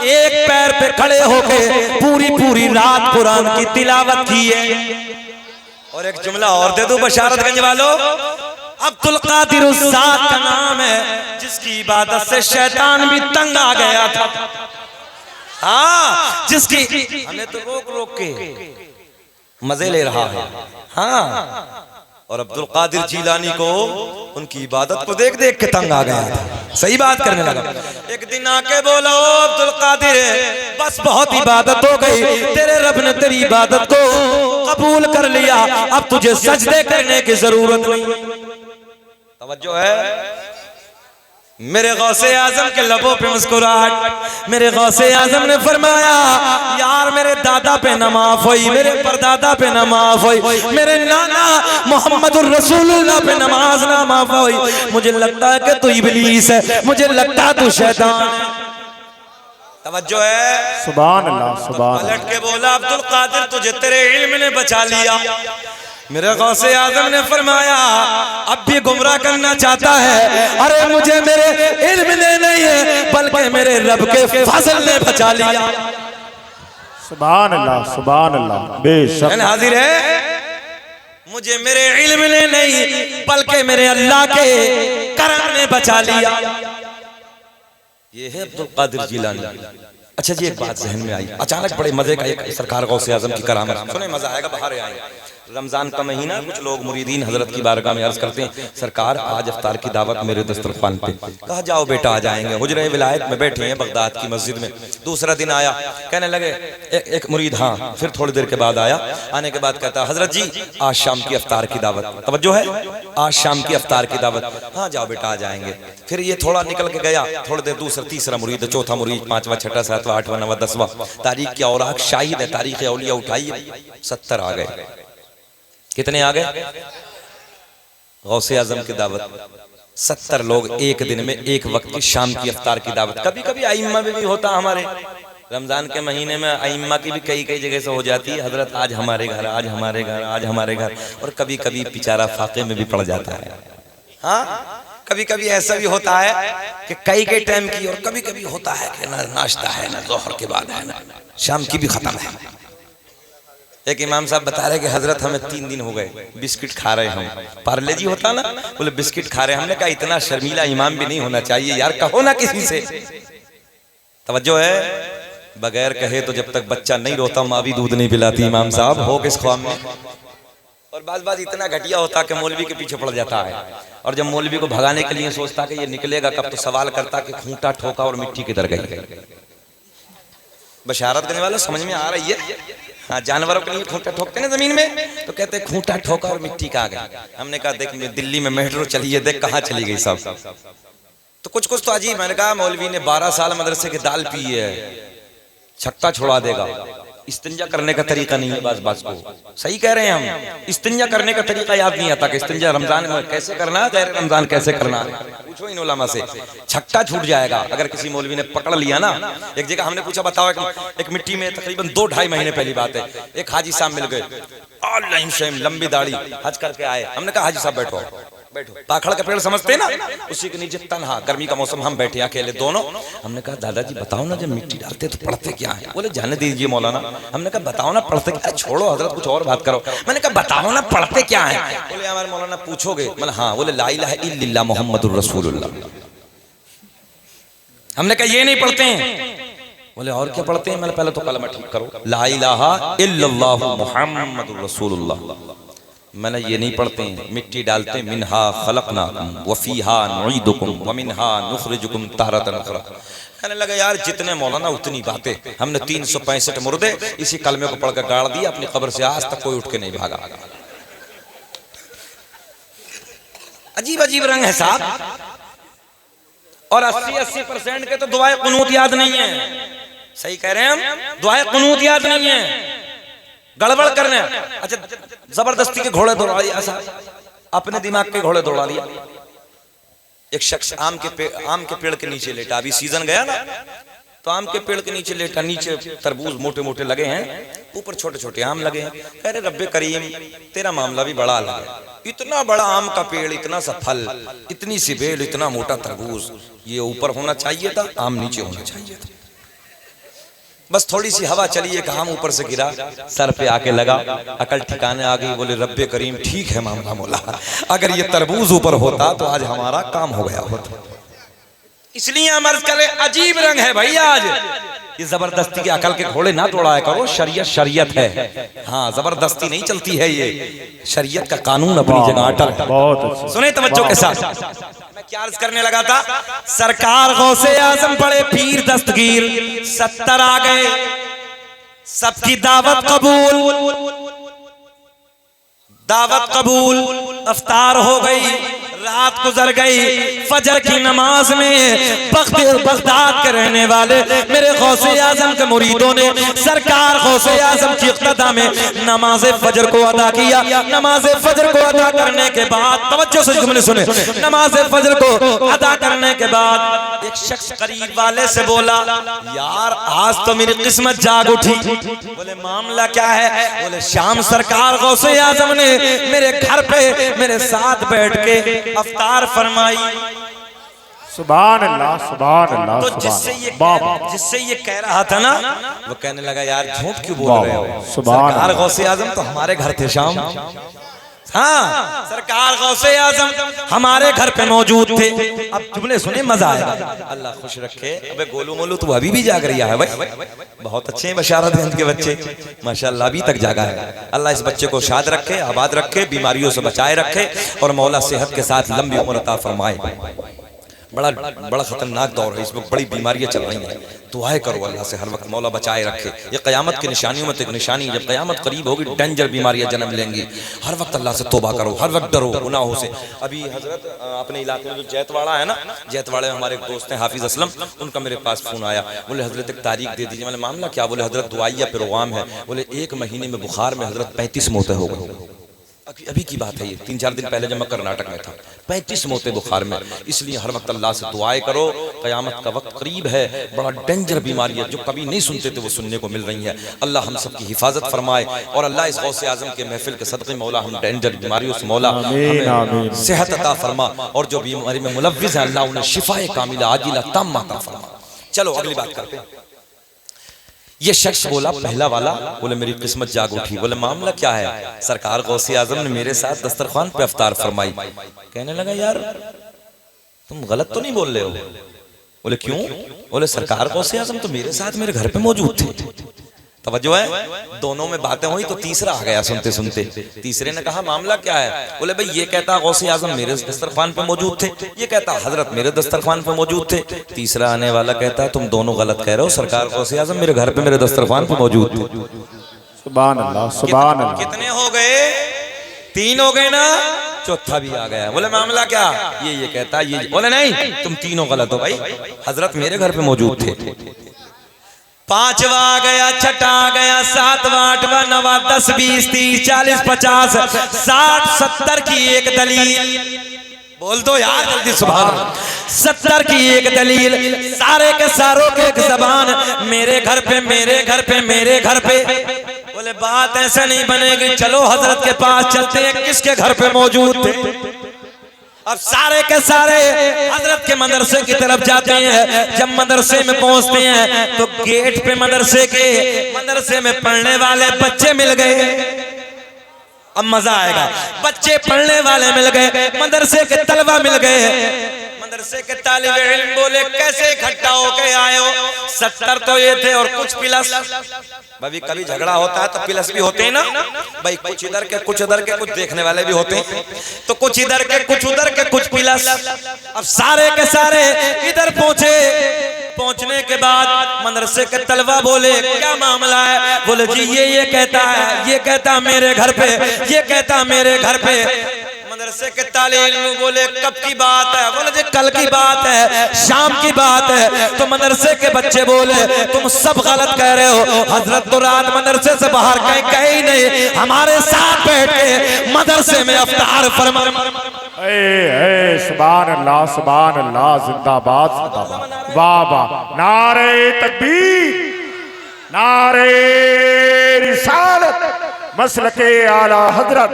एक पैर पे खड़े होके पूरी पूरी रात कुरान की तिलावत की है। और एक जुमला और दे दो बशारतगंज वालों, अब्दुल कादिर उस जात का नाम है जिसकी इबादत से शैतान भी तंग आ गया था। हाँ, जिसकी हमें तो रोक रोक के मजे ले रहा है। हाँ, और अब्दुल कादिर जीलानी को उनकी इबादत को देख देख के तंग आ गया था, सही बात करने लगा। एक दिन आके बोला, ओ अब्दुल कादिर बस बहुत इबादत हो गई, तेरे रब ने तेरी इबादत को कबूल कर लिया, अब तुझे सजदे करने की जरूरत नहीं। तवज्जो है, मेरे गौसे आजम के लबों पे मुस्कुराहट। मेरे गौसे आजम ने फरमाया, यार मेरे दादा पे न माफ हुई, मेरे परदादा पे न माफ हुई, मेरे नाना मोहम्मदुर रसूलुल्लाह पे नमाज ना माफ हुई, मुझे लगता है कि तू इबलीस है, मुझे लगता है तू शैतान है। तवज्जो है, सुभान अल्लाह, सुभान अल्लाह। पलट के बोला, अब्दुल कादिर तुझे तेरे इल्म ने बचा लिया। मेरे गौसे आजम ने फरमाया, अब भी गुमराह करना चाहता है, अरे मुझे मेरे इल्म ने नहीं नहीं है बल्कि मेरे रब के फजल ने बचा लिया। सुभान अल्लाह बेशक हाजिर है, मुझे मेरे इल्म ने नहीं बल्कि मेरे अल्लाह के करम ने बचा लिया। ये है अब्दुल कादिर जिलानी। अच्छा जी, एक बात जहन में आई अचानक, बड़े मजे का एक सरकार गौसे आजम की करामत सुने, मजा आएगा। बाहर आए रमजान का महीना, कुछ लोग मुरीदीन हजरत की बारगाह में अर्ज करते हैं, सरकार आज इफ्तार की दावत मेरे दस्तरखान पे। कहा जाओ बेटा, आ जाएंगे। हुजरे विलायत में बैठे हैं बगदाद की मस्जिद में। दूसरा दिन आया, कहने लगे एक मुरीद, हाँ, फिर थोड़ी देर के बाद आया। आने के बाद कहता, हजरत जी आज शाम की इफ्तार की दावत, तवज्जो है, आज शाम की इफ्तार की दावत। हाँ जाओ बेटा, आ जाएंगे। फिर ये थोड़ा निकल के गया, थोड़ी देर दूसरा तीसरा मुरीद, चौथा मुरीद, पांचवा, छठा, सातवां, आठवां, नवा, 10वां। तारीख की औराक शाहिद है, तारीख औलिया उठाई, 70 आ गए। कितने आ गए? गौसे आजम की दावत 70 लोग एक दिन में, एक वक्त की शाम की इफ्तार की दावत। कभी कभी आइम्मा में भी होता, हमारे रमजान के महीने में आइम्मा की भी कई जगह से हो जाती है, हजरत आज हमारे घर, आज हमारे घर, आज हमारे घर। और कभी कभी बेचारा फाके में भी पड़ जाता है। हाँ, कभी कभी ऐसा भी होता है कि कई टाइम की, और कभी कभी होता है कि ना नाश्ता है, ना जोहर के बाद है, ना शाम की भी खत्म है। एक इमाम साहब बता रहे कि हजरत हमें 3 दिन हो गए बिस्किट खा रहे हम। पार्ले जी होता ना, बोले बिस्किट खा रहे हैं। हमने कहा इतना शर्मीला इमाम भी नहीं होना चाहिए यार, कहो ना किसी से। तवज्जो है, बगैर कहे तो जब तक बच्चा नहीं रोता माँ भी दूध नहीं पिलाती। इमाम साहब हो किस ख्वाब में। और बाज इतना घटिया होता कि मौलवी के पीछे पड़ जाता है, और जब मौलवी को भगाने के लिए सोचता कि ये निकलेगा कब, तो सवाल करता कि खूंटा ठोका और मिट्टी किधर गई। बशारत करने वालों समझ में आ रही है? हाँ, जानवरों के लिए खूंटा ठोकते ना जमीन में, तो कहते हैं खूंटा ठोका और मिट्टी कहाँ गई। हमने कहा देख, दिल्ली में मेट्रो चली है, देख कहाँ चली गई सब। तो कुछ तो अजीब। मैंने कहा मौलवी ने 12 साल मदरसे की दाल पी है, छक्का छोड़ा देगा। इस्तिंजा करने का तरीका नहीं है, बास को सही कह रहे हैं हम। इस्तिंजा करने का तरीका याद नहीं आता कि इस्तिंजा रमजान में कैसे करना है, गैर रमजान कैसे करना है। पूछो इन उलमा से, छक्का छूट जाएगा अगर किसी मौलवी ने पकड़ लिया ना। एक जगह हमने पूछा, बताओ एक मिट्टी में तकरीबन 2-2.5 महीने पहली बात है, एक हाजी साहब मिल गए, ऑनलाइन शेम, लंबी दाढ़ी, हज करके आए। हमने कहा हाजी साहब बैठो बैठो, पाखड़ का पेड़ समझते हैं ना, उसी के नीचे तन्हा, गर्मी का मौसम, हम बैठे अकेले दोनों। हमने कहा दादाजी बताओ ना, जब मिट्टी डालते तो पढ़ते क्या है? बोले जाने दीजिए मौलाना। हमने कहा बताओ ना पढ़ते क्या? छोड़ो हजरत, कुछ और बात करो। मैंने कहा बताओ ना पढ़ते क्या है? बोले हमारे मौलाना पूछोगे? मैंने हाँ। बोले ला इलाहा इल्लल्लाह मुहम्मदुर रसूलुल्लाह। हमने कहा ये नहीं पढ़ते हैं। बोले और क्या पढ़ते हैं? मैंने पहले तो कलमा ठीक करो, ला इलाहा इल्लल्लाह मुहम्मदुर रसूलुल्लाह। मैंने ये नहीं पढ़ते हैं, मिट्टी डालते, मिनहा खलकनाकुम व फीहा नुईदुकुम व मिनहा नुखरिजुकुम तारतन उखरा। कहने लगे यार जितने मौलाना उतनी बातें। हमने 365 मुर्दे इसी कलमे को पढ़कर गाड़ दिया अपनी कब्र से, आज तक कोई उठ के नहीं भागा। अजीब अजीब रंग है साहब। और 80% के तो दुआए कुनूत याद नहीं है। सही कह रहे हैं हम, दुआए कुनूत याद नहीं है, गड़बड़ करने। अच्छा, जबरदस्ती के घोड़े दौड़ा दिया साहब, अपने दिमाग के घोड़े दौड़ा दिया। एक शख्स आम के पेड़ के नीचे लेटा, अभी सीजन गया ना, तो आम के पेड़ के नीचे लेटा। नीचे तरबूज मोटे मोटे लगे हैं, ऊपर छोटे छोटे आम लगे हैं। कह रहे रब्बे करीम तेरा मामला भी बड़ा अलग है। इतना बड़ा आम का पेड़, इतना सा फल, इतनी सी बेल, इतना मोटा तरबूज, ये ऊपर होना चाहिए था, आम नीचे होना चाहिए था। बस थोड़ी सी हवा चली, एक आम ऊपर से गिरा, सर पे आके लगा, अकल ठिकाने आ गई। बोले रब्बे करीम ठीक है मामला मौला, अगर ये तरबूज ऊपर होता तो आज हमारा काम हो गया होता। इसलिए अमर्ज करे, अजीब रंग है भाई आज। ये जबरदस्ती के अकल के घोड़े ना दौड़ाया करो, शरीयत शरीयत है। हाँ, जबरदस्ती नहीं चलती है, ये शरीयत का कानून अपनी जगह अटल है। बहुत सुने तवज्जो के साथ। मैं क्या अर्ज करने लगा था, सरकार गौसे आजम बड़े पीर दस्तगीर 70 आ गए, सबकी दावत कबूल, अफ्तार हो गई, रात गुजर गई। फजर की नमाज में बगदाद के रहने वाले मेरे गौसे आजम के मुरीदों ने सरकार गौसे आजम की इक़्तिदा में नमाज फजर को अदा किया। नमाज फजर को अदा करने के बाद, तवज्जो से जुमले सुने, नमाज फजर को अदा करने के बाद एक शख्स करीब वाले से बोला, यार आज तो मेरी किस्मत जाग उठी। बोले मामला क्या है? बोले शाम सरकार गौसे आजम ने मेरे घर पे मेरे साथ बैठ के अफ्तार फरमाई। सुभान अल्लाह सुभान अल्लाह तो जिससे ये कह रहा था ना, वो कहने लगा यार झूठ क्यों बोल रहे हो, सरकार गौसे आजम तो हमारे घर थे शाम। हाँ, सरकार गौसे आजम हमारे घर पे मौजूद थे। अब जुमले सुने मजा आएगा। अल्लाह खुश रखे। अबे गोलू मोलू तू अभी भी जाग रहा है भाई, बहुत अच्छे हैं बशारत के बच्चे माशाल्लाह, अभी तक जागा है। अल्लाह इस बच्चे को शाद रखे, आबाद रखे, बीमारियों से बचाए रखे और मौला सेहत के साथ लंबी उम्र अता फरमाए। बड़ा खतरनाक दौर है, इसमें बड़ी बीमारियां चल रही हैं। दुआएं करो अल्लाह से हर वक्त मौला बचाए रखे। ये क़यामत की निशानियों में तो एक निशानी, जब क़यामत करीब होगी डेंजर बीमारियां जन्म लेंगी। हर वक्त अल्लाह से तौबा करो, हर वक्त डरो गुनाहों से। अभी हजरत अपने इलाके में जो जैतवाड़ा है ना, जैतवाड़े में हमारे एक दोस्त हैं हाफिज असलम, उनका मेरे पास फोन आया। बोले हजरत एक तारीख दे दीजिए। मैंने मामला क्या? बोले हजरत दुआइया प्रोग्राम है। बोले 1 महीने में बुखार में हजरत 35 मौतें हो गई। अभी की बात है ये, 3-4 दिन पहले जब मैं कर्नाटक में था, 35 मौतें बुखार में। इसलिए हर वक्त अल्लाह से दुआएं करो, क़यामत का वक्त करीब है। बड़ा डेंजर बीमारी है जो कभी नहीं सुनते थे वो सुनने को मिल रही है। अल्लाह हम सब की हिफाजत फरमाए और अल्लाह इस गौसे आजम के महफिल के सदक़े मौला हम डेंजर बीमारियों से मौला हमें सेहत अता फरमा और जो बीमारी में मुलव्विज़ है अल्लाह उन्हें शिफाए कामिला आजिला ताम्मा अता फरमा। चलो अगली बात करते हैं। ये शख्स बोला पहला वाला, बोले मेरी किस्मत जाग उठी। बोले मामला क्या है? सरकार गौसे आजम ने मेरे साथ दस्तरखान पे अफ्तार फरमाई। कहने लगा यार तुम गलत तो नहीं बोल रहे हो? बोले क्यों? बोले सरकार गौसे आजम तो मेरे साथ मेरे घर पे मौजूद थे। तवज्जो है, दोनों में बातें हुई तो तीसरा आ गया सुनते सुनते। तीसरे ने कहा मामला क्या है? बोले भाई ये कहता गौसे आजम मेरे दस्तरखान पे मौजूद थे, ये कहता हजरत मेरे दस्तरखान पे मौजूद थे। तीसरा आने वाला कहता तुम दोनों गलत कह रहे हो, सरकार गौसे आजम मेरे घर पे मेरे दस्तरखान पे मौजूद थे। सुभान अल्लाह सुभान अल्लाह। कितने हो गए? 3 हो गए ना, चौथा भी आ गया। बोले मामला क्या? ये कहता ये। बोले नहीं तुम तीनों गलत हो भाई, हजरत मेरे घर पे मौजूद थे। 5वां आ गया, छठा आ गया, 7वां 8वां 9वां 10 20 30 40 50 60 70 की एक दलील बोल दो यार जल्दी सुभान अल्लाह। 70 की एक दलील, सारे के सारों के एक जबान, मेरे घर पे मेरे घर पे मेरे घर पे। बोले बात ऐसे नहीं बनेगी, चलो हजरत के पास चलते हैं, किसके घर पे मौजूद थे। अब सारे के सारे हजरत के मदरसे की तरफ जाते हैं। जब मदरसे में पहुंचते हैं तो गेट पे मदरसे में पढ़ने वाले बच्चे मिल गए। अब मजा आएगा, बच्चे पढ़ने वाले मिल गए, मदरसे के तलबा मिल गए। मदरसे के तालिब इल्म बोले कैसे इकट्ठा होके आए हो? 70 तो ये थे और कुछ प्लस। भाई कभी झगड़ा होता है तो प्लस भी होते हैं ना भाई, कुछ इधर के कुछ उधर के, कुछ देखने वाले भी होते हैं, तो कुछ इधर के कुछ उधर के कुछ प्लस। अब सारे के सारे इधर पहुंचे। पहुंचने के बाद मदरसे के तलबा बोले क्या मामला है? बोले जी ये कहता है, ये कहता मेरे घर पे, ये कहता मेरे घर पे। मदरसे के तालिब बोले कब की बात है? बोले जी कल की बात है, शाम की बात है। तो मदरसे के बच्चे बोले तुम सब गलत कह रहे हो, हजरत तो रात मदरसे से बाहर कहीं ही नहीं, हमारे साथ बैठ के मदरसे में अफ्तार फरमा। सुभान अल्लाह जिंदाबाद जिंदाबाद। वाह वाह, नारे तकबीर, नारे रिसालत, मसलके आला हजरत,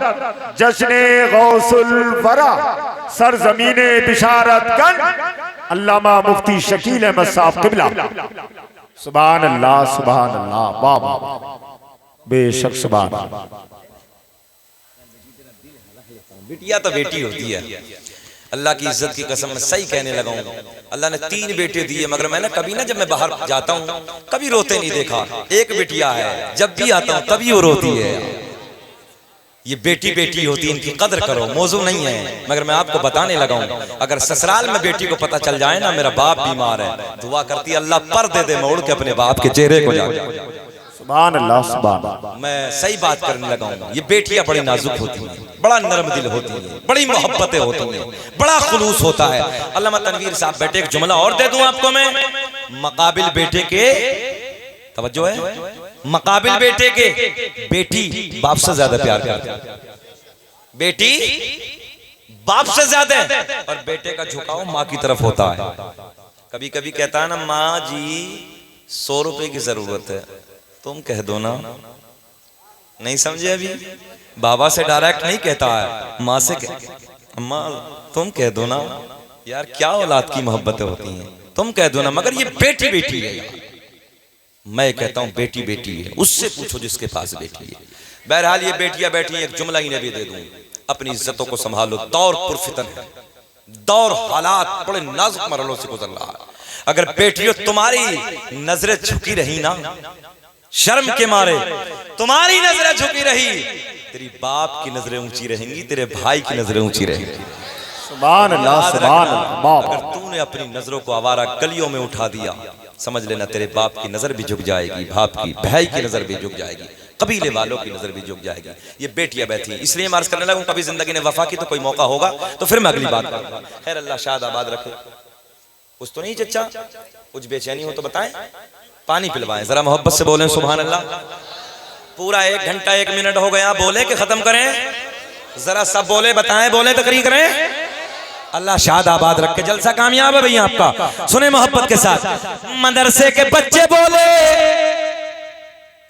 जश्ने गौसुल वरा, सरजमीने बिशारतगंज, अल्लामा मुफ्ती शकील अहमद साहब किबला। सुभान अल्लाह, वाह वाह, बेशक सुभान अल्लाह। बिटिया तो बेटी होती है, अल्लाह की इज्जत की कसम मैं सही कहने लगा हूँ। अल्लाह ने 3 बेटे दिए, मगर मैंने कभी ना जब मैं बाहर जाता हूँ कभी रोते नहीं देखा। एक बिटिया है, जब भी आता हूँ तभी वो रोती है। ये बेटी बेटी होती है, इनकी कदर करो, मौजू नहीं है, मगर मैं आपको बताने लगा हूँ। अगर ससुराल में बेटी को पता चल जाए ना मेरा बाप बीमार है, दुआ करती अल्लाह पर दे दे मोड़ के अपने बाप के चेहरे को जाके। सुभान अल्लाह सुभान अल्लाह। मैं सही बात करने लगा हूँ। ये बेटियां बड़ी नाजुक होती हैं, बड़ा नरम दिल होती हैं, बड़ी मोहब्बतें होती हैं, बड़ा खुलूस होता है। अल्लामा तनवीर साहब बैठे, एक जुमला और दे दूं आपको मैं। मकाबिल बेटे के, तवज्जो है, मकाबिल बेटे के बेटी बाप से ज्यादा प्यार करती है, बेटी बाप से ज्यादा, और बेटे का झुकाव माँ की तरफ होता है। कभी कभी कहता है ना माँ जी 100 रुपए की जरूरत है, तुम कह दो ना। नहीं समझे अभी? बाबा से डायरेक्ट नहीं कहता है, माँ से अम्मा तुम कह दो ना, यार क्या औलाद की मोहब्बतें होती हैं। तुम कह दो ना मगर ये बेटी बेटी है यार। मैं कहता हूं बेटी बेटी है, उससे पूछो जिसके पास बेटी है। बहरहाल ये बेटियां बैठी हैं, एक जुमला ही नबी दे दूं, अपनी इज्जतों को संभालो, दौर पुरफितन है, दौर हालात बड़े नाजुक मरहलों से गुजर रहा है। अगर बेटियों तुम्हारी नजरें झुकी रही ना, शर्म के मारे तुम्हारी नजरें झुकी रही, तेरी बाप की नजरें ऊंची रहेंगी, तेरे भाई की नजरें ऊंची रहेंगी। सुभान अल्लाह, सुभान अल्लाह। अगर तूने अपनी नजरों को आवारा गलियों में उठा दिया, समझ लेना तेरे बाप की नजर भी झुक जाएगी, बाप की भाई की नजर भी झुक जाएगी, कबीले वालों की नजर भी झुक जाएगी। ये बेटियां बैठी हैं, इसलिए मार्च करने लगा, कभी जिंदगी ने वफा की तो कोई मौका होगा तो फिर मैं अगली बात करूंगा। खैर अल्लाह शाद आबाद रखे। कुछ तो नहीं चचा, कुछ बेचैनी हो तो बताएं, पानी पिलवाएं, जरा मोहब्बत से बोलें सुभान अल्लाह। पूरा 1 घंटा 1 मिनट हो गया, बोले कि खत्म करें, जरा सब बोले, बताएं, बोले तकरीर करें। अल्लाह शाद आबाद रखे, जलसा कामयाब है भैया आपका। सुने मोहब्बत के साथ। मदरसे के बच्चे बोले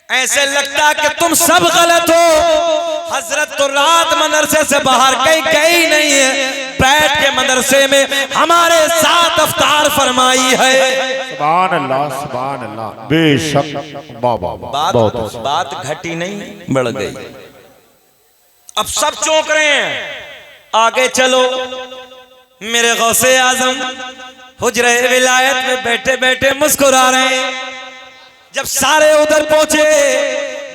ऐसे लगता कि तुम सब गलत हो, हजरत तो रात मदरसे से बाहर कहीं गई नहीं है, बैठ के मदरसे में हमारे साथ अफ्तार फरमाई है। सुभान अल्लाह, सुभान अल्लाह। बेशक बात घटी नहीं, बढ़ गई। अब सब चौंक रहे हैं, आगे चलो। मेरे गौसे आजम हुजरे विलायत में बैठे बैठे मुस्कुरा रहे हैं। जब सारे उधर पहुंचे,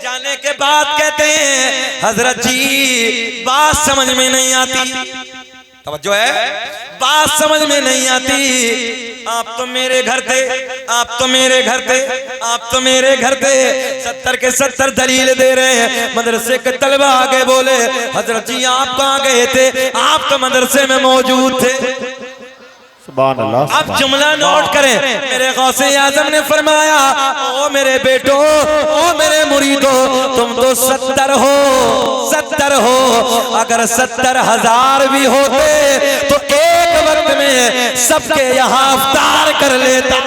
जाने के बाद कहते हैं हजरत जी बात समझ में नहीं आती, तवज्जो है, बात समझ में नहीं आती। आप तो मेरे घर थे, आप तो मेरे घर थे, आप तो मेरे घर थे। 70 के 70 दलील दे रहे हैं। मदरसे के तलबा आगे बोले हजरत जी आप कहाँ गए थे, आप तो मदरसे में मौजूद थे। सुभान अल्लाह। अब जुमला नोट करें, मेरे गौसे आजम ने फरमाया ओ मेरे बेटो, ओ मेरे मुरीदो, तुम तो 70 हो, 70 हो। अगर 70,000 भी होते तो एक वक्त में सबके यहाँ अफ्तार कर लेता।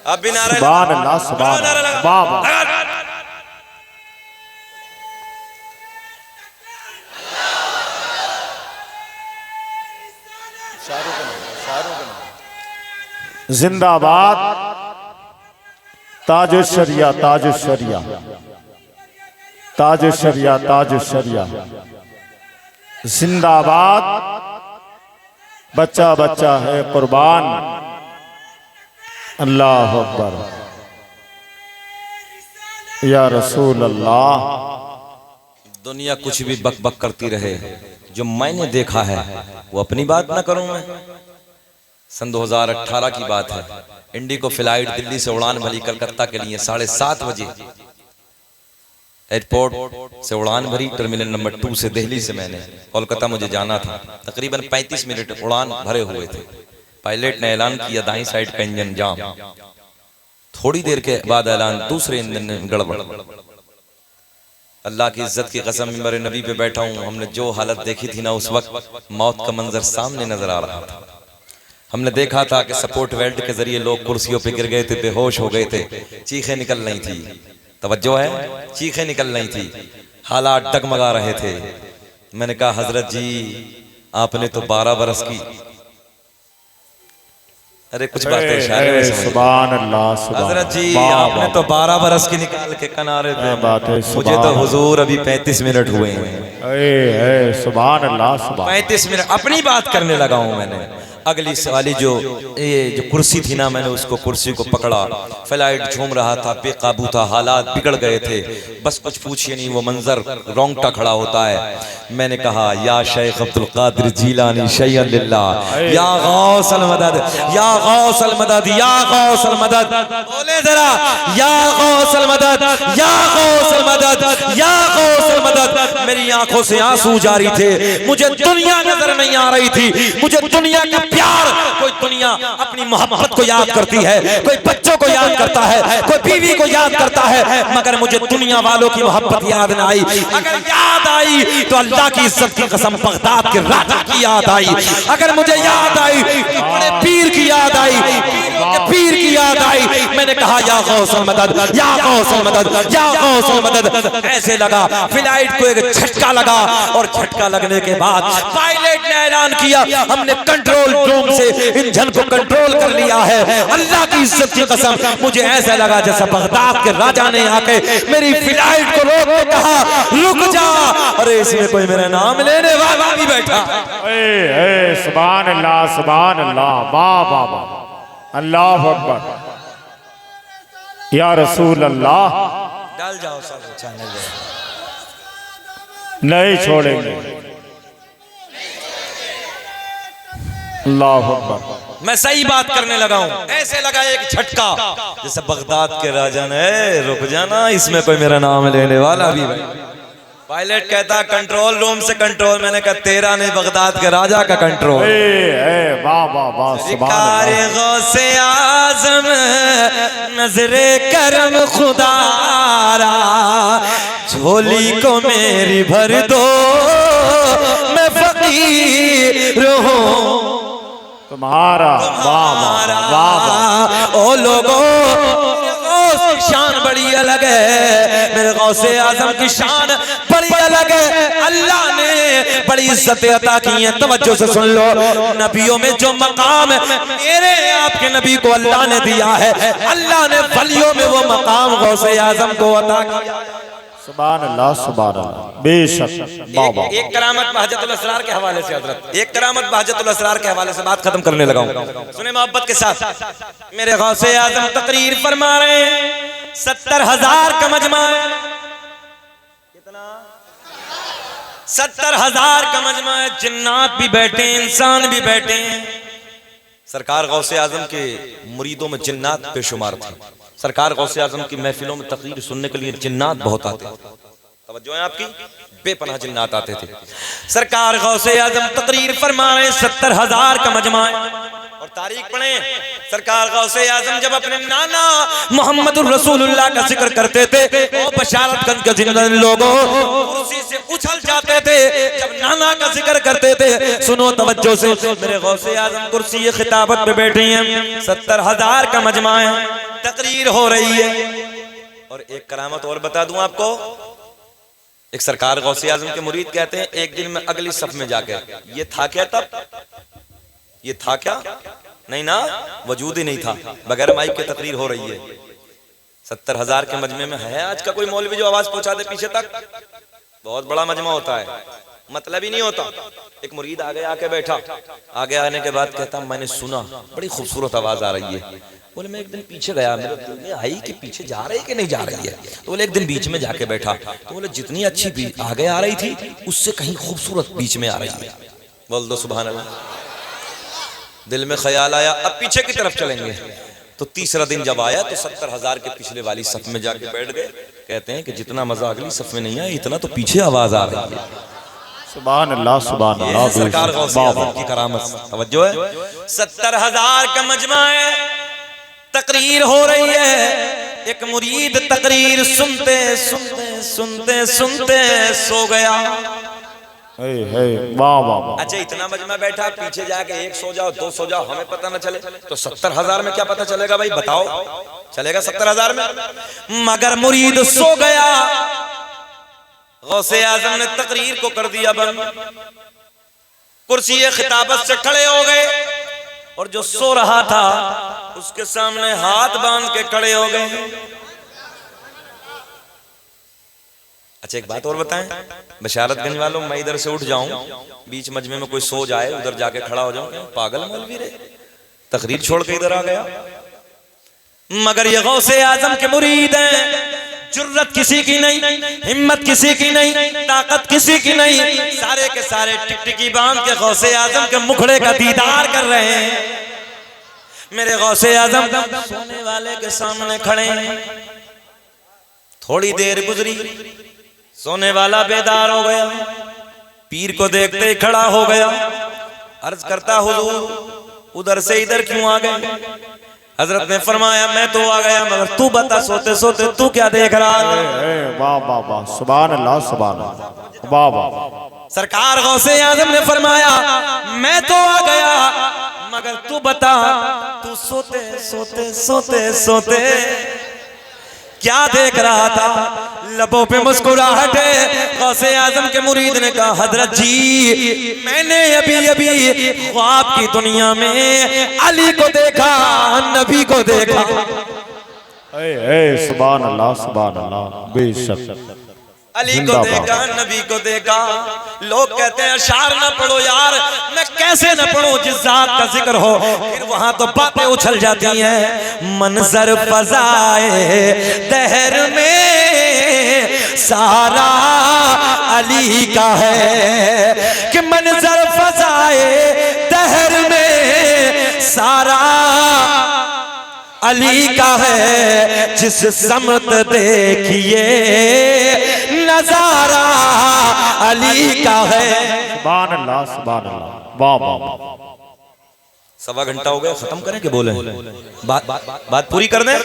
अब भी नारा सुभान अल्लाह, सुभान अल्लाह। जिंदाबाद ताज शरिया, ताज शरिया, ताज शरिया, ताज शरिया। जिंदाबाद बच्चा बच्चा है कुर्बान। अल्लाह अकबर या रसूल अल्लाह। दुनिया कुछ भी बक बक करती रहे, जो मैंने देखा है वो अपनी बात ना करूं मैं। सन 2018 की बात है, इंडिगो फ्लाइट दिल्ली से उड़ान भरी कलकत्ता के लिए 7:30 बजे एयरपोर्ट से उड़ान भरी। टर्मिनल नंबर 2 से दिल्ली से मैंने कोलकाता मुझे जाना था। तकरीबन 35 मिनट उड़ान भरे हुए थे। पायलट ने ऐलान किया दाईं साइड का इंजन जाम। थोड़ी देर के बाद ऐलान दूसरे इंजन में गड़बड़। अल्लाह की इज्जत की कसम, मेरे नबी पे बैठा हूँ। हमने जो हालत देखी थी ना, उस वक्त मौत का मंजर सामने नजर आ रहा था। हमने देखा था कि सपोर्ट वेल्ट के जरिए लोग कुर्सियों पे गिर गए थे, बेहोश हो गए थे, चीखें निकल रही थी। तवज्जो है, चीखें निकल रही थी, हालात डगमगा रहे थे। मैंने कहा हजरत जी आपने तो 12 बरस की, अरे कुछ बातें सुभान अल्लाह। हजरत जी आपने तो 12 बरस की निकाल के किनारे पे, मुझे तो हुजूर अभी 35 मिनट हुए हैं। सुभान अल्लाह। 35 मिनट अपनी बात करने लगा हूं मैंने। अगली वाली जो कुर्सी थी ना, मैंने उसको कुर्सी को पकड़ा। फ्लाइट झूम रहा था, बेकाबू था, हालात बिगड़ गए थे। बस कुछ पूछिए नहीं, वो मंजर रोंगटा खड़ा होता है। मैंने कहा या शेख अब्दुल कादिर जीलानी शैय्यन लिल्लाह, या गौसल मदद, या गौसल मदद, या गौसल मदद। बोले जरा, या गौसल मदद, या गौसल मदद, या गौसल मदद। मेरी आंखों से आंसू जारी थे। मुझे दुनिया नजर नहीं आ रही थी, मुझे दुनिया का प्यार। कोई दुनिया अपनी मोहब्बत को याद करती है, कोई बच्चों को याद करता है, कोई बीवी को याद करता है, मगर मुझे दुनिया वालों की मोहब्बत याद ना आई। अगर याद आई तो अल्लाह की इज्जत की कसम बगदाद के राजा की याद आई। अगर मुझे याद आई तो बड़े पीर की याद आई, पीर की याद आई। मैंने कहा या गौसल मदद, या गौसल मदद, या गौसल मदद। ऐसे लगा फ्लाइट को एक झटका लगा और झटका लगने के बाद पायलट ने ऐलान किया हमने कंट्रोल रूम से इंजन को कंट्रोल कर लिया है। अल्लाह की इज्जत की कसम मुझे ऐसा लगा जैसा बगदाद के राजा ने आके मेरी फ्लाइट को रोक के कहा रुक जा। अरे इसमें कोई मेरा नाम लेने वाला भी बैठा। सुभान अल्लाह वाह वाह वाह अल्लाह अकबर या रसूल अल्लाह। डाल जाओ सब चैनल नहीं छोड़ेंगे। अल्लाह अकबर। मैं सही बात करने लगा हूं। ऐसे लगा एक झटका जैसे बगदाद के राजा ने रुक जाना इसमें कोई मेरा नाम लेने वाला भी भाई। पायलट कहता कंट्रोल रूम से कंट्रोल। मैंने कहा तेरा नहीं बगदाद के राजा का कंट्रोल। वाह वाह वाह सुभान अल्लाह। गौसे आज़म नजरे करम खुदारा झोली को मेरी भर दो मैं फकीर हूँ तुम्हारा। वाह वाह वाह ओ लोगों शान बड़ी अलग है। मेरे गौसे आजम की शान बड़ी अलग है। अल्लाह ने बड़ी इज्जत अता की है। तवज्जो से सुन लो। नबियों में जो मकाम मेरे आपके नबी को अल्लाह ने दिया है अल्लाह ने वलियों में वो मकाम गौसे आजम को अता किया। सुभान अल्लाह बेशक। एक करामत बहजतुल असरार के हवाले से हजरत एक करामत बहजतुल असरार के हवाले से बात खत्म करने लगा हूं। सुने मोहब्बत के साथ। मेरे गौसे आजम तकरीर फरमा रहे हैं 70,000 का मजमा। कितना? 70,000 का मजमा है। जिन्नात भी बैठे इंसान भी बैठे हैं। सरकार गौसे आजम के मुरीदों में जिन्नात बेशुमार थे। सरकार गौसे आजम की महफिलों में तकरीर सुनने के लिए जिन्नात बहुत आते थे। तवज्जो है आपकी। बेपनाह जिन्नात आते थे। सरकार गौसे आजम तकरीर फरमा रहे 70,000 का मजमा है। और तारीख पढ़े। सरकार गौसे आजम जब अपने नाना मोहम्मदुर रसूलुल्लाह का जिक्र करते थे वो बशारतगंज के जिंदा लोगों कुर्सी से उछल जाते थे जब नाना का जिक्र करते थे। सुनो तवज्जो से। मेरे गौसे आजम कुर्सी खिताबत पे बैठे हैं। 70,000 का मजमा है। तकरीर हो रही है। और एक करामत और बता दूं आपको। एक सरकार गौसे आजम के मुरीद कहते हैं एक दिन में अगली सफ में जाके ये था क्या तब ये था क्या नहीं ना वजूद ही नहीं था। बगैर माइक के तकरीर हो रही है। 70,000 के मजमे में है आज का कोई मौलवी जो आवाज पहुंचा दे पीछे तक। बहुत बड़ा मजमा होता है। मतलब ही नहीं होता। एक मुरीद आगे आके बैठा। आगे आने के बाद कहता मैंने सुना बड़ी खूबसूरत आवाज आ रही है। बोले मैं एक दिन पीछे गया मेरे दिल में आई कि पीछे जा रही है कि नहीं जा रही है। तो बोले एक दिन बीच में जाके बैठा तो बोले जितनी अच्छी आगे आ रही थी उससे कहीं खूबसूरत बीच में आ रही है। बोल दो सुभान अल्लाह। दिल में ख्याल आया अब पीछे की तरफ चलेंगे। तो तीसरा दिन जब आया तो 70,000 के पिछले वाली सफ में जाके बैठ गए। कहते हैं कि जितना मजा अगली सफ में नहीं आया इतना तो पीछे आवाज आ रही है। सुभान अल्लाह सुभान अल्लाह। सरकार गौसे आजम की करामत। तवज्जो है। 70,000 का मजमा है। तकरीर हो रही है। एक मुरीद तकरीर सुनते सुनते सुनते सुनते सो गया। वाह वाह। अच्छा इतना मजमा बैठा पीछे जाके एक सो जाओ दो सो जाओ हमें पता न चले तो 70,000 में क्या पता चलेगा भाई बताओ। चलेगा 70,000 में। मगर मुरीद सो गया। गौसे आजम ने तकरीर को कर दिया बंद। कुर्सी खिताबत से खड़े हो गए और जो सो रहा था उसके सामने हाथ बांध के खड़े हो गए। अच्छा एक बात और बताएं बशारतगंज वालों मैं इधर से उठ जाऊं बीच मजमे में कोई सो जाए उधर जाके खड़ा हो जाऊं पागल मौलवी रे तकरीर छोड़ के इधर आ गया। मगर ये गौसे आजम के मुरीद हैं। जुर्रत किसी की नहीं हिम्मत किसी की नहीं ताकत किसी की नहीं। सारे के सारे टिकटिकी बांध के गौसे आजम के मुखड़े का दीदार कर रहे हैं। मेरे गौसे आजम सोने वाले के सामने खड़े हैं। थोड़ी देर गुजरी सोने वाला बेदार हो गया। पीर को देखते ही खड़ा हो गया। अर्ज करता हुजूर उधर से इधर क्यों आ गए। हजरत ने फरमाया मैं तो आ गया मगर तू बता सोते सोते तू क्या देख रहा है। वाह वाह वाह सुभान अल्लाह सुभान अल्लाह वाह वाह। सरकार गौसे आजम ने फरमाया मैं तो आ गया मगर तू बता तू सोते सोते सोते सोते क्या देख रहा था। लबों पे मुस्कुराहट है। गौसे आजम के मुरीद ने कहा हजरत जी मैंने अभी अभी ख्वाब की दुनिया में अली को देखा, नबी को देखा। सुभान अल्लाह बेशक अली को देखा, नबी को देखा। लोग कहते हैं अशार ना पढ़ो यार, मैं कैसे न पढ़ूं जिस जात का जिक्र हो। फिर वहां तो बातें उछल जाती हैं। मंजर फजाए दहर में सारा अली का है, कि मंजर फजाए दहर में सारा अली का है। जिस समत देखिए नजारा अली का है। सुभान अल्लाह वाह वाह। सवा घंटा हो गया, खत्म करें कि बोले? बात पूरी कर दें।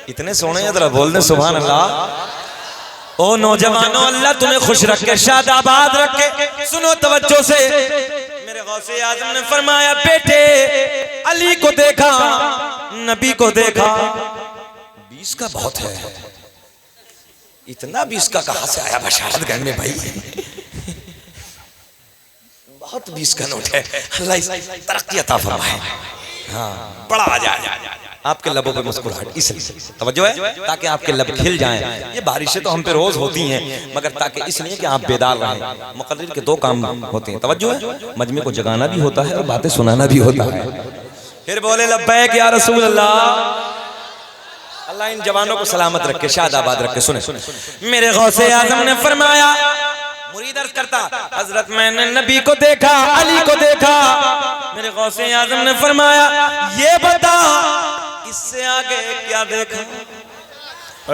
इतने सोने जरा बोल दें सुभान अल्लाह। ओ नौजवानों, अल्लाह तुम्हें खुश रखे, शादाबाद रखे। सुनो तवज्जो से। मेरे गौसे आजम ने फरमाया बेटे अली को देखा, नबी को देखा। 20 का बहुत है, इतना 20 का कहां से आया बशारतगंज में भाई? बहुत 20 का नोट है। अल्लाह तरक्की अता फरमाए। हाँ, बड़ा आ जाए आपके लबों पे मुस्कुराहट, इसलिए तवज्जो है ताकि आपके लब खिल जाएं। ये बारिशें तो हम पे रोज होती हैं, मगर ताकि इसलिए कि आप बेदार रहें। मुक़र्रिर के 2 काम होते हैं, तवज्जो है, मजमे को जगाना भी होता है और बातें सुनाना भी होता है। फिर बोले लब्बैक या रसूल अल्लाह। अल्लाह इन जवानों को सलामत रखे, शादाबाद रखे। सुने मेरे गौसे आजम ने फरमाया, मुरीद अर्ज़ करता हजरत मैंने नबी को देखा, अली को देखा। मेरे गौसे आजम ने फरमाया ये बता इससे आगे क्या देखा,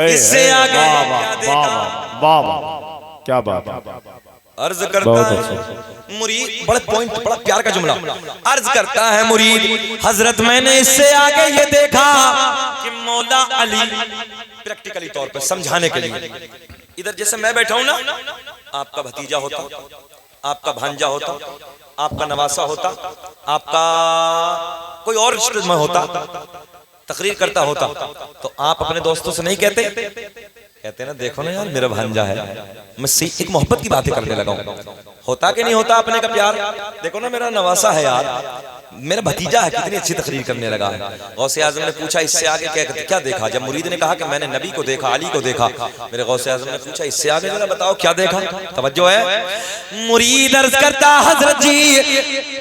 इससे आगे क्या देखा? वाह क्या बात। अर्ज करता है मुरीद, बड़े पॉइंट, बड़ा प्यार का जुमला। अर्ज करता है मुरीद हजरत मैंने इससे आगे ये देखा कि मौला अली, प्रैक्टिकली तौर पर समझाने के लिए, इधर जैसे मैं बैठा हूं ना, आपका भतीजा होता, आपका भांजा होता, आपका नवासा होता, आपका कोई और रिश्ते में होता, तकरीर करता होता, तो आप अपने दोस्तों से नहीं कहते ना देखो ना यार मेरा भांजा है, मैं एक मोहब्बत की बातें करने लगा हूं। होता कि नहीं होता अपने का प्यार? देखो ना मेरा नवासा है यार, मेरा भतीजा है, कितनी अच्छी तकरीर करने लगा है। गौसे आजम ने पूछा इससे आगे क्या देखा? जब मुरीद ने कहा कि मैंने नबी को देखा, अली को देखा, मेरे गौसे आजम ने पूछा इससे आगे जरा बताओ क्या देखा? तवज्जो है। मुरीद अर्ज करता हजरत जी,